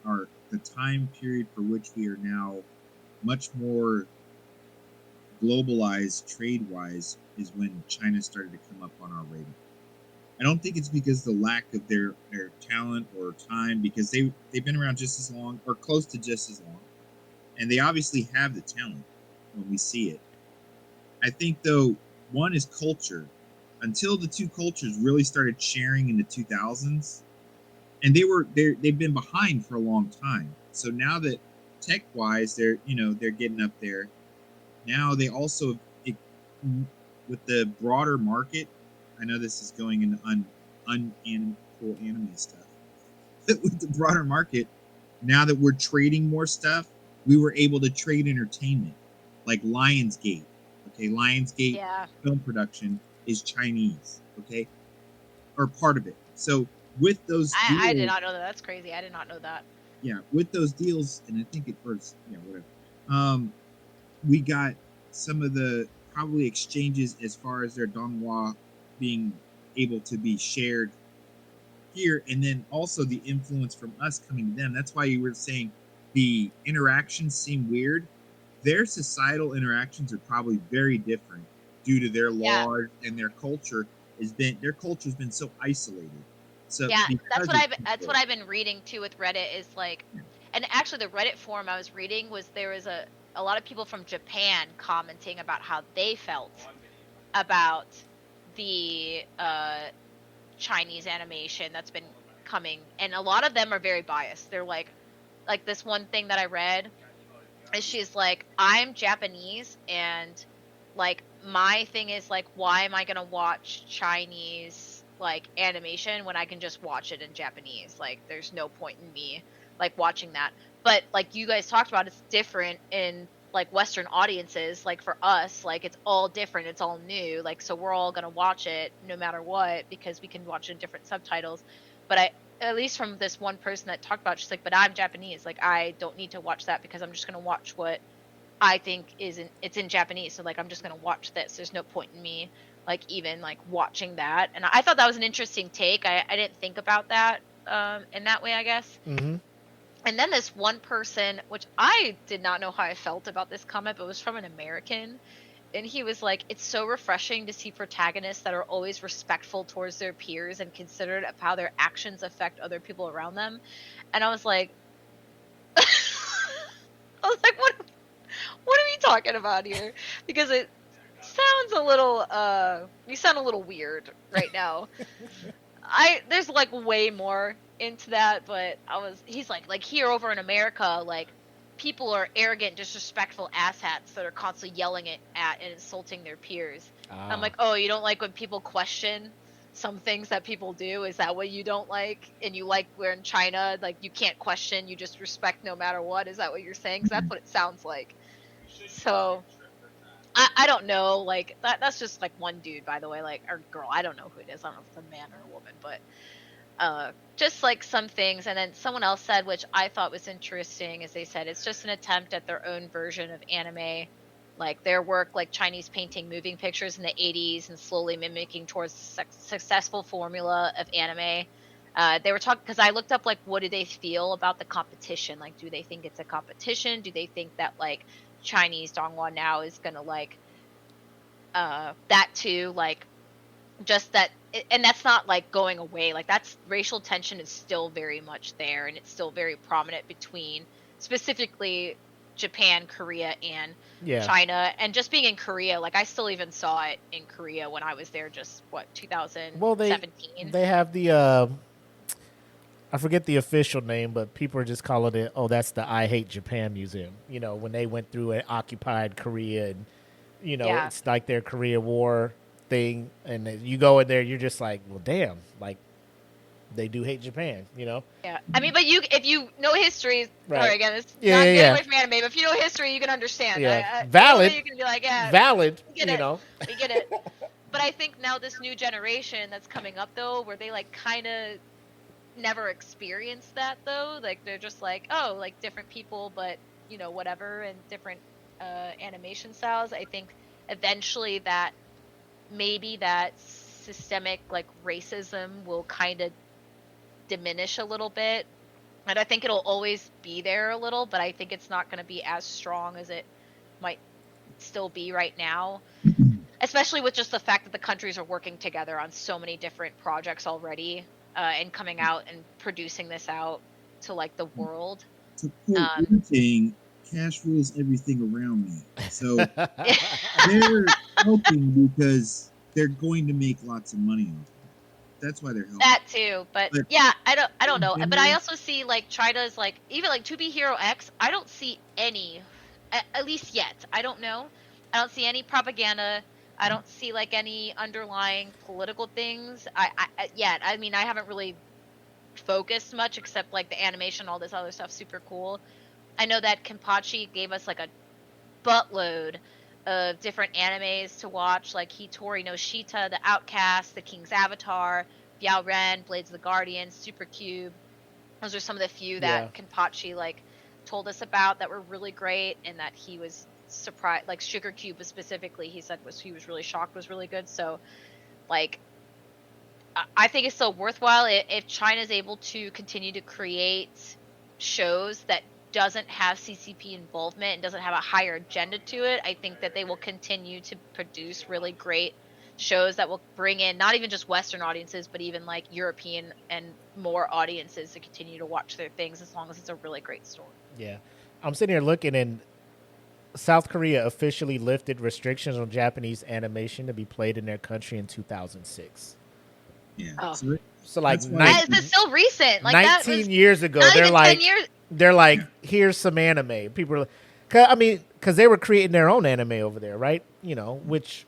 the time period for which we are now much more globalized trade wise is when China started to come up on our radar. I don't think it's because the lack of their talent or time, because they've been around just as long or close to just as long, and they obviously have the talent when we see it. I think though, one is culture. Until the two cultures really started sharing in the 2000s, and they've been behind for a long time. So now that tech wise they're getting up there, now they also with the broader market. I know this is going into cool anime stuff. With the broader market, now that we're trading more stuff, we were able to trade entertainment, like Lionsgate. Okay, Lionsgate Yeah. film production is Chinese. Okay, or part of it. So with those, I did not know that. That's crazy. I did not know that. yeah, with those deals, and I think it first, yeah, whatever. We got some of the probably exchanges as far as their donghua being able to be shared here, and then also the influence from us coming to them. That's why you were saying the interactions seem weird. Their societal interactions are probably very different due to their Yeah. laws and their culture their culture's been so isolated. So Yeah, because that's what I've been reading too with Reddit is like, and actually the Reddit forum I was reading was there was a lot of people from Japan commenting about how they felt about the Chinese animation that's been coming, and a lot of them are very biased. They're like this one thing that I read is she's like, I'm Japanese, and like my thing is like, why am I gonna watch Chinese like animation when I can just watch it in Japanese? Like, there's no point in me like watching that. But like you guys talked about, it's different in like Western audiences. Like for us, like it's all different, it's all new, like so we're all gonna watch it no matter what because we can watch it in different subtitles. But at least from this one person that talked about, she's like, but I'm Japanese, like I don't need to watch that because I'm just gonna watch what I think it's in Japanese. So like I'm just gonna watch this. There's no point in me like even like watching that, and I thought that was an interesting take. I didn't think about that in that way, I guess. Mm-hmm. And then this one person, which I did not know how I felt about this comment, but it was from an American. And he was like, it's so refreshing to see protagonists that are always respectful towards their peers and considerate of how their actions affect other people around them. And I was like, what are we talking about here? Because it sounds a little, you sound a little weird right now. There's like way more into that, but he's like here over in America, like people are arrogant, disrespectful asshats that are constantly yelling at and insulting their peers. I'm like, oh, you don't like when people question some things that people do? Is that what you don't like? And you like where in China, like you can't question, you just respect no matter what? Is that what you're saying? 'Cause that's what it sounds like. So I don't know, like that's just like one dude, by the way, like, or girl, I don't know who it is. I don't know if it's a man or a woman, but just like some things. And then someone else said, which I thought was interesting, is they said it's just an attempt at their own version of anime, like their work, like Chinese painting moving pictures in the 80s and slowly mimicking towards the successful formula of anime. They were talking, because I looked up like what do they feel about the competition, like do they think it's a competition, do they think that like Chinese Donghua now is gonna like that too, like just that, and that's not like going away, like that's racial tension is still very much there, and it's still very prominent between specifically Japan, Korea, and China. And just being in Korea, like I still even saw it in Korea when I was there, just 2017. Well, they have the I forget the official name, but people are just calling it, oh, that's the I Hate Japan Museum. You know, when they went through and occupied Korea, and you know, it's like their Korea War thing, and you go in there, you're just like, well, damn, like they do hate Japan, you know? Yeah, I mean, but if you know history, right. Sorry, again, it's not getting away from anime, but if you know history, you can understand. Yeah, valid. You can be like, yeah, valid. We get it. But I think now this new generation that's coming up though, where they like kind of never experienced that though, like they're just like, oh, like different people, but you know, whatever, and different animation styles. I think eventually that maybe that systemic like racism will kind of diminish a little bit, and I think it'll always be there a little, but I think it's not going to be as strong as it might still be right now, especially with just the fact that the countries are working together on so many different projects already, and coming out and producing this out to like the world. To quote saying, cash rules everything around me. So they're helping because they're going to make lots of money off it. That's why they're helping. That too, but yeah, I don't know. But I also see like China's like, even like 2B Hero X, I don't see any, at least yet. I don't know. I don't see any propaganda. I don't see like any underlying political things. I mean, I haven't really focused much, except like the animation, all this other stuff, super cool. I know that Kenpachi gave us like a buttload of different animes to watch, like Hitori no Shita, The Outcast, The King's Avatar, Biao Ren, Blades of the Guardian, Super Cube. Those are some of the few that Kenpachi like told us about that were really great, and that he was surprised, like Sugar Cube was specifically, he said he was really shocked was really good. So like I think it's still worthwhile if China's able to continue to create shows that doesn't have CCP involvement and doesn't have a higher agenda to it. I think that they will continue to produce really great shows that will bring in not even just Western audiences, but even like European and more audiences to continue to watch their things, as long as it's a really great story. Yeah. I'm sitting here looking, and South Korea officially lifted restrictions on Japanese animation to be played in their country in 202006. Yeah. Oh. So like it's still recent. Like 19 years ago, not they're even like 10 years. They're like, here's some anime. People are like, because they were creating their own anime over there, right? You know, which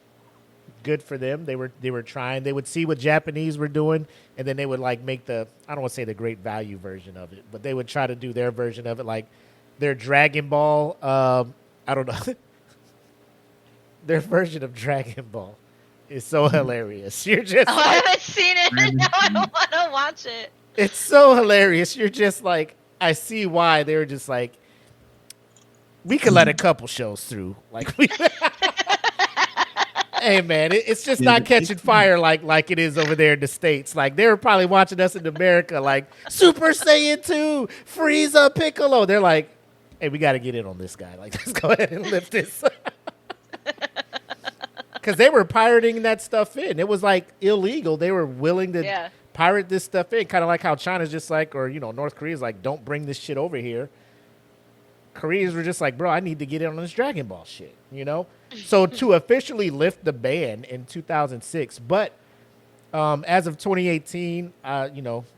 good for them. They were trying. They would see what Japanese were doing, and then they would like make I don't want to say the great value version of it, but they would try to do their version of it, like their Dragon Ball. I don't know. Their version of Dragon Ball is so hilarious. You're just I haven't seen it. No, I don't want to watch it. It's so hilarious. You're just like, I see why they were just like, we could let a couple shows through. Like Hey man, it's just Yeah, not catching fire like it is over there in the States. Like they were probably watching us in America, like Super Saiyan 2, Frieza, Piccolo. They're like, hey, we got to get in on this guy. Like, let's go ahead and lift this. Because they were pirating that stuff in. It was like illegal. They were willing to Yeah. pirate this stuff in, kind of like how China's just like, or North Korea's like, don't bring this shit over here. Koreans were just like, bro, I need to get in on this Dragon Ball shit, So to officially lift the ban in 2006, but as of 2018,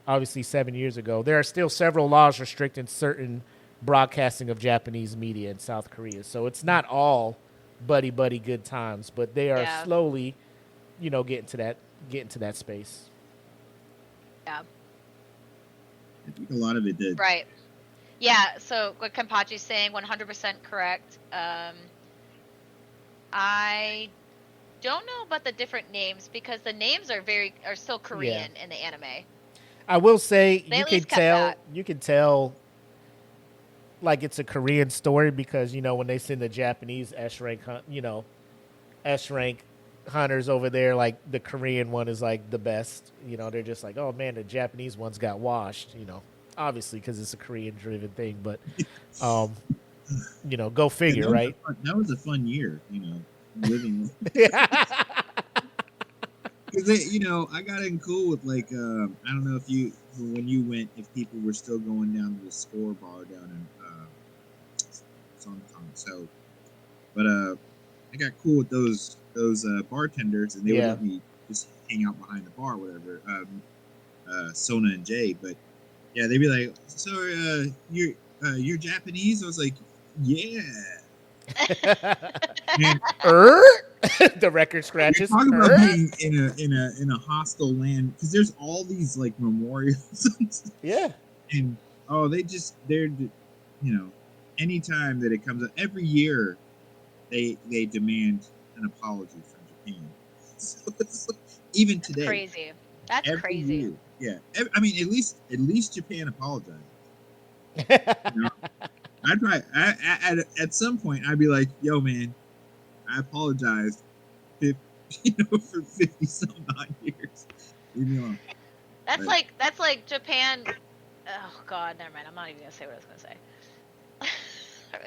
obviously 7 years ago, there are still several laws restricting certain broadcasting of Japanese media in South Korea. So it's not all buddy good times, but they are Yeah. slowly, getting to that space. Yeah. I think a lot of it did. Right. Yeah, so what Kenpachi's saying, 100% correct. I don't know about the different names because the names are still Korean in the anime. I will say They you at can least kept tell that. like it's a Korean story because when they send the Japanese S rank hunters over there, like the Korean one is like the best. They're just like, oh man, the Japanese ones got washed. Obviously because it's a Korean driven thing, but go figure, right? That was a fun year, living. Because I got in cool with like I don't know if when you went, if people were still going down to the score bar down in Songtong. So, but I got cool with those bartenders, and they would let me just hang out behind the bar, whatever. Sona and Jay, but yeah, they'd be like, "So you're Japanese?" I was like, "Yeah." And The record scratches. you're talking about being in a hostile land because there's all these like memorials. Yeah. And they're anytime that it comes up every year they demand an apology from Japan. So it's like, even That's today, crazy. That's every crazy. year, yeah. I mean, at least Japan apologized. I'd try at some point I'd be like, yo man, I apologize for 50 some odd years. Leave me alone. That's Right. like Japan. Oh God, never mind. I'm not even gonna say what I was gonna say.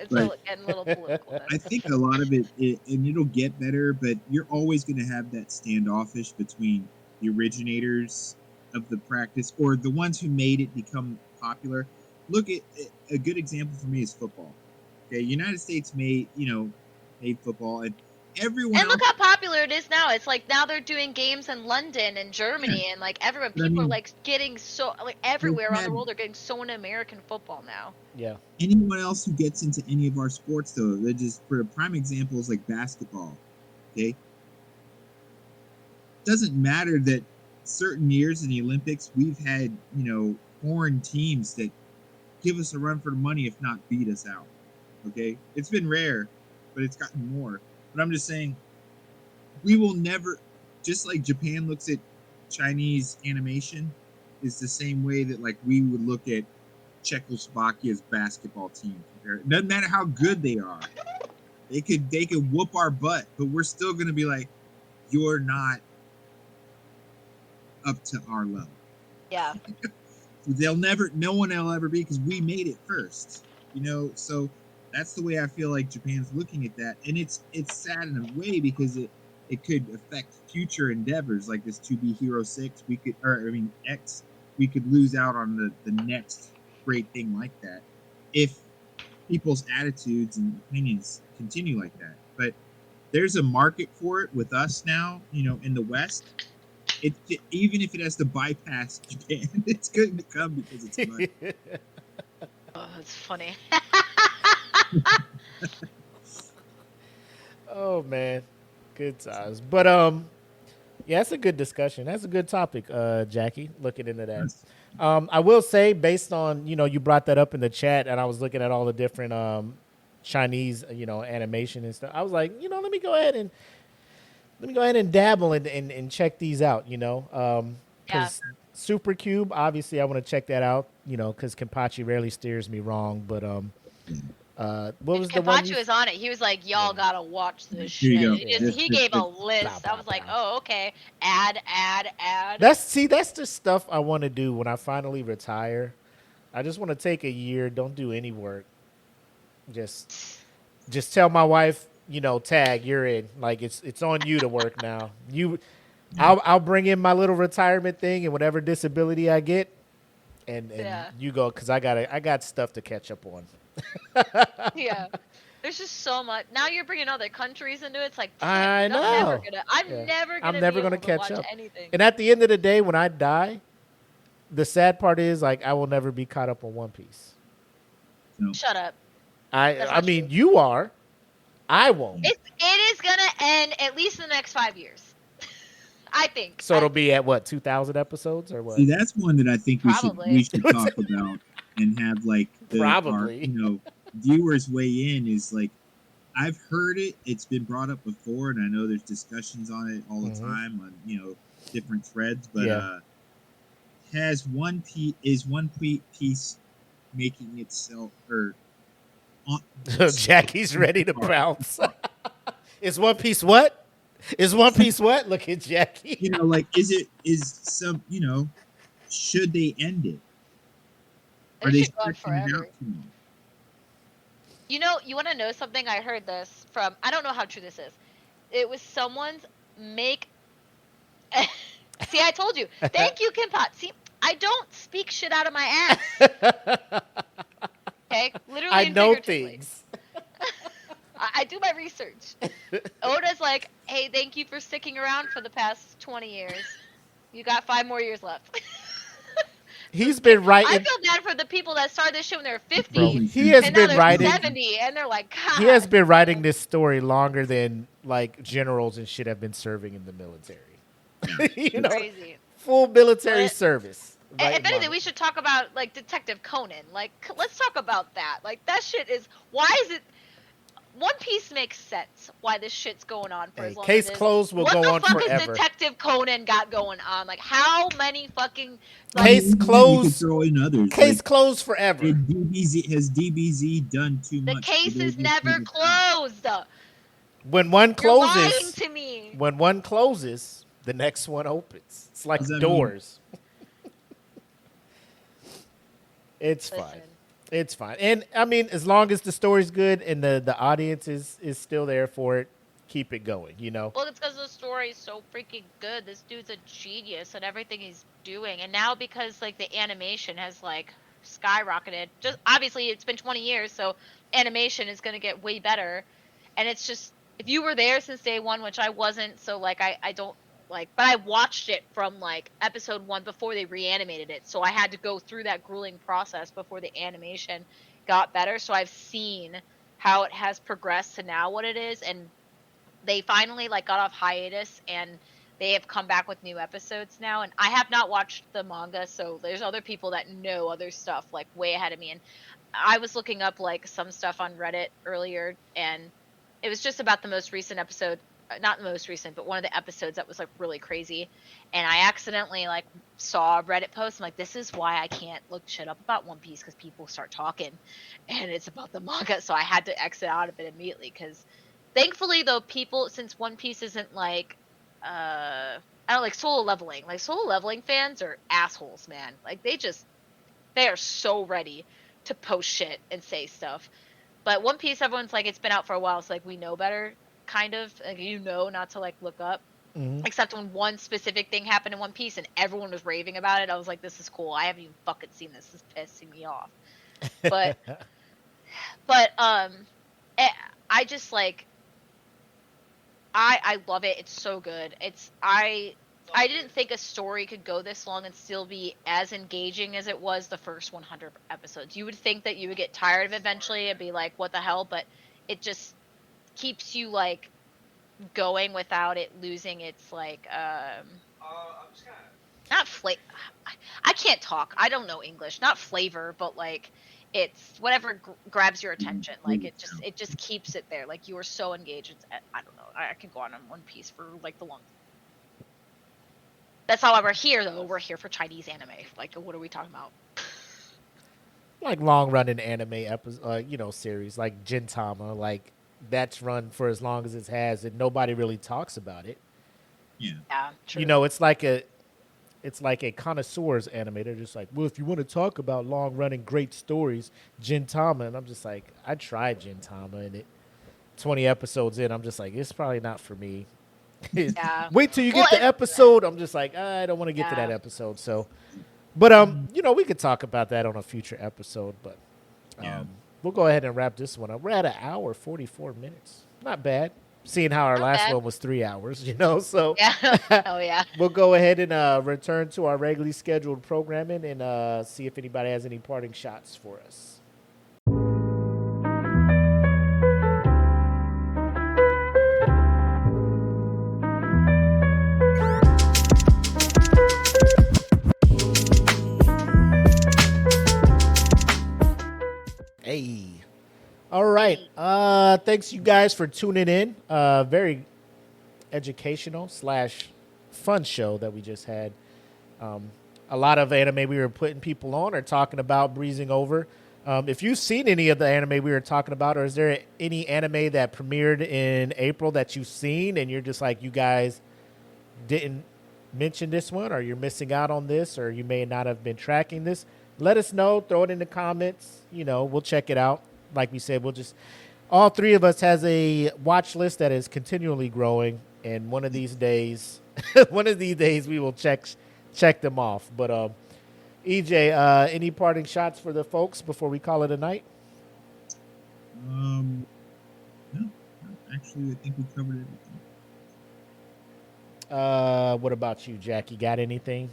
It's Right. getting a little political. I think a lot of it, and it'll get better, but you're always going to have that standoffish between the originators of the practice or the ones who made it become popular. Look at a good example for me is football. Okay, United States made football, and everyone And look else. how popular it is now. It's like now they're doing games in London and Germany and like everywhere. But I People are mean, like getting so like everywhere around the had- world. They're getting so into American football now. Yeah. Anyone else who gets into any of our sports, though, they're just for a prime example is like basketball. Okay, doesn't matter that certain years in the Olympics we've had foreign teams that give us a run for the money, if not beat us out. Okay, it's been rare, but it's gotten more. But I'm just saying, we will never, just like Japan looks at Chinese animation, is the same way that like we would look at Czechoslovakia's basketball team. It doesn't matter how good they are, they could whoop our butt, but we're still gonna be like, you're not up to our level. Yeah. No one will ever be because we made it first. So that's the way I feel like Japan's looking at that, and it's sad in a way because it could affect future endeavors like this 2B Hero 6. X. We could lose out on the next great thing like that if people's attitudes and opinions continue like that. But there's a market for it with us now, in the West. Even if it has to bypass Japan, it's going to come because it's money. Oh, it's funny. Oh man, good times. But yeah, that's a good discussion. That's a good topic, Jackie. Looking into that. Yes. I will say, based on you brought that up in the chat, and I was looking at all the different Chinese animation and stuff. I was like, let me go ahead and dabble and check these out. Because Super Cube, obviously, I want to check that out. Because Kenpachi rarely steers me wrong, but What was the one? Kapachi was on it. He was like, "Y'all gotta watch this Here you shit." go. He gave a list. Blah, I was like, blah. "Oh, okay." Add. That's the stuff I want to do when I finally retire. I just want to take a year, don't do any work. Just tell my wife, tag, you're in. Like it's on you to work now. I'll bring in my little retirement thing and whatever disability I get, and Yeah. you go, because I got stuff to catch up on. Yeah. There's just so much. Now you're bringing other countries into it. It's like, I damn, dude, I'm never know. gonna. I'm be never able gonna to catch watch up. anything. And at the end of the day, when I die, the sad part is like I will never be caught up on One Piece. No. Shut up. I not mean, true. you are. I won't. It is gonna end at least in the next 5 years. I think. So it'll be at what, 2,000 episodes or what? See, that's one that I think Probably. we should talk about and have like our Probably. viewers weigh in. Is like, I've heard it. It's been brought up before, and I know there's discussions on it all the Mhm. time on different threads. But Yeah. is One Piece making itself or Jackie's ready to bounce. Is One Piece what? Is One Piece what? Look at Jackie. like should they end it? Are They they should go on stretching it forever. out too long? You want to know something? I heard this from. I don't know how true this is. It was someone's make. See, I told you. Thank you, Kim Pot. See, I don't speak shit out of my ass. Okay, literally. I and know figuratively. things. I do my research. Oda's like, hey, thank you for sticking around for the past 20 years. You got 5 more years left. He's been I writing. feel bad for the people that started this shit when they were 50. Bro, he has and now been they're writing. 70, and they're like, God. He has been writing this story longer than like generals and shit have been serving in the military. Crazy. Full military But- service. And Right, if anything, Mama? we should talk about like Detective Conan. Like, let's talk about that. Like, that shit is. Why is it? One Piece makes sense. Why this shit's going on for Hey, as long case as it is. closed will what go the on fuck forever. Is Detective Conan got going on? Like, how many fucking Case You could closed. throw in others. Case closed forever. Has DBZ done too the much? case Did they is just never need to stop? closed? When one You're lying closes, to me. when one closes, the next one opens. It's like Does that mean- doors. It's fine. Listen, It's fine. And I mean, as long as the story's good and the audience is still there for it, keep it going, well, it's because the story is so freaking good. This dude's a genius at everything he's doing, and now because like the animation has like skyrocketed. Just obviously, it's been 20 years, so animation is gonna get way better. And it's just if you were there since day one, which I wasn't, so like I don't like, but I watched it from like episode 1 before they reanimated it, so I had to go through that grueling process before the animation got better. So I've seen how it has progressed to now what it is, and they finally like got off hiatus and they have come back with new episodes now. And I have not watched the manga, so there's other people that know other stuff like way ahead of me. And I was looking up like some stuff on Reddit earlier, and it was just about the most recent episode, not the most recent, but one of the episodes that was like really crazy. And I accidentally like saw a Reddit post. I'm like, this is why I can't look shit up about One Piece, because people start talking and it's about the manga. So I had to exit out of it immediately, because thankfully though, people, since One Piece isn't like I don't like solo leveling. Like solo leveling fans are assholes, man. Like they are so ready to post shit and say stuff. But One Piece, everyone's like, it's been out for a while, so like we know better, kind of. Like, not to like look up. Mhm. Except when one specific thing happened in One Piece and everyone was raving about it, I was like, this is cool. I haven't even fucking seen this. This is pissing me off. But I just like I love it. It's so good. I didn't think a story could go this long and still be as engaging as it was the first 100 episodes. You would think that you would get tired of it eventually and be like, what the hell? But it just keeps you like going without it losing its like not flavor. I can't talk. I don't know English. Not flavor, but like it's whatever grabs your attention. Like it just keeps it there. Like you are so engaged. I don't know. I can go on One Piece for like the long. That's not why we're here though. We're here for Chinese anime. Like what are we talking about? like long running anime episode, series like Gintama, like that's run for as long as it has, and nobody really talks about it. Yeah. Yeah, true. It's like a connoisseur's anime. They're just like, well, if you want to talk about long running great stories, Gintama, and I'm just like, I tried Gintama, and 20 episodes in, I'm just like, it's probably not for me. Yeah. Wait till you Well, get the episode. I'm just like, I don't want to get to that Yeah. episode. So, but we could talk about that on a future episode. But Yeah. we'll go ahead and wrap this one up. We're at 1 hour 44 minutes. Not bad. Seeing how our Not last bad. one was 3 hours, So Yeah. Oh yeah. we'll go ahead and return to our regularly scheduled programming and see if anybody has any parting shots for us. Hey. All right. Thanks you guys for tuning in. Very educational / fun show that we just had. A lot of anime we were putting people on or talking about, breezing over. If you've seen any of the anime we were talking about, or is there any anime that premiered in April that you've seen and you're just like, you guys didn't mention this one, or you're missing out on this, or you may not have been tracking this, let us know. Throw it in the comments. We'll check it out. Like we said, all three of us has a watch list that is continually growing, and one of these days we will check them off. But EJ, any parting shots for the folks before we call it a night? No, actually, I think we covered everything. What about you, Jackie? Got anything?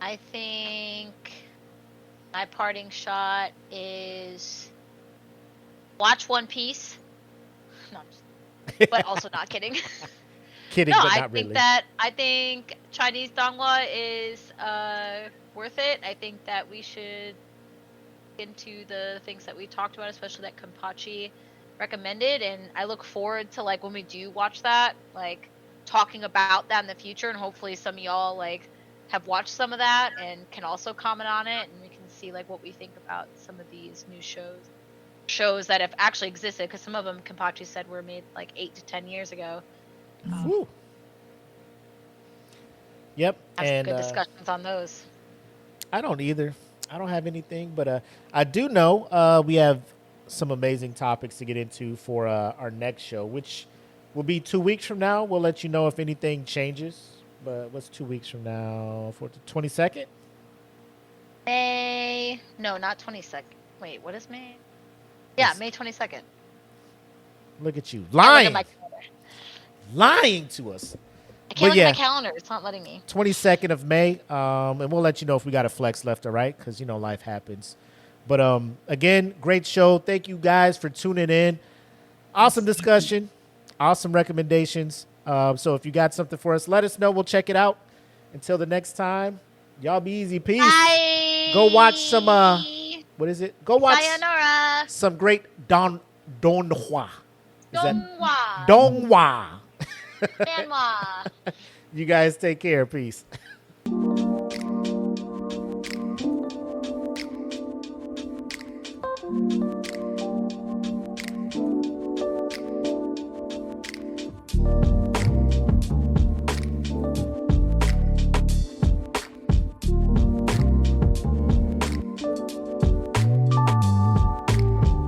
I think my parting shot is watch One Piece. No, I'm just, but also not kidding. Kidding, No, but I not think really. I think Chinese donghua is worth it. I think that we should get into the things that we talked about, especially that Kenpachi recommended, and I look forward to when we do watch that, talking about that in the future, and hopefully some of y'all have watched some of that and can also comment on it, and we can see what we think about some of these new shows that have actually existed, because some of them Kenpachi said were made 8 to 10 years ago. Woo. Yep. Have some And good discussions on those. I don't either. I don't have anything, but I do know we have some amazing topics to get into for our next show, which will be 2 weeks from now. We'll let you know if anything changes. But what's 2 weeks from now? For the 22nd? May, no, not 22nd. Wait, what is May? Yeah, May 22nd. Look at you. Can't look Lying. at my calendar. Lying to us. I can't But look at my calendar. It's not letting me. 22nd of May. And we'll let you know if we got a flex left or right, because, life happens. But again, great show. Thank you guys for tuning in. Awesome discussion. Awesome recommendations. So if you got something for us, let us know. We'll check it out. Until the next time, y'all be easy. Peace. Bye. Go watch some, what is it? Go watch Sayonara. some great donghua. Is that Donghua. donghua? Manhwa. You guys take care. Peace.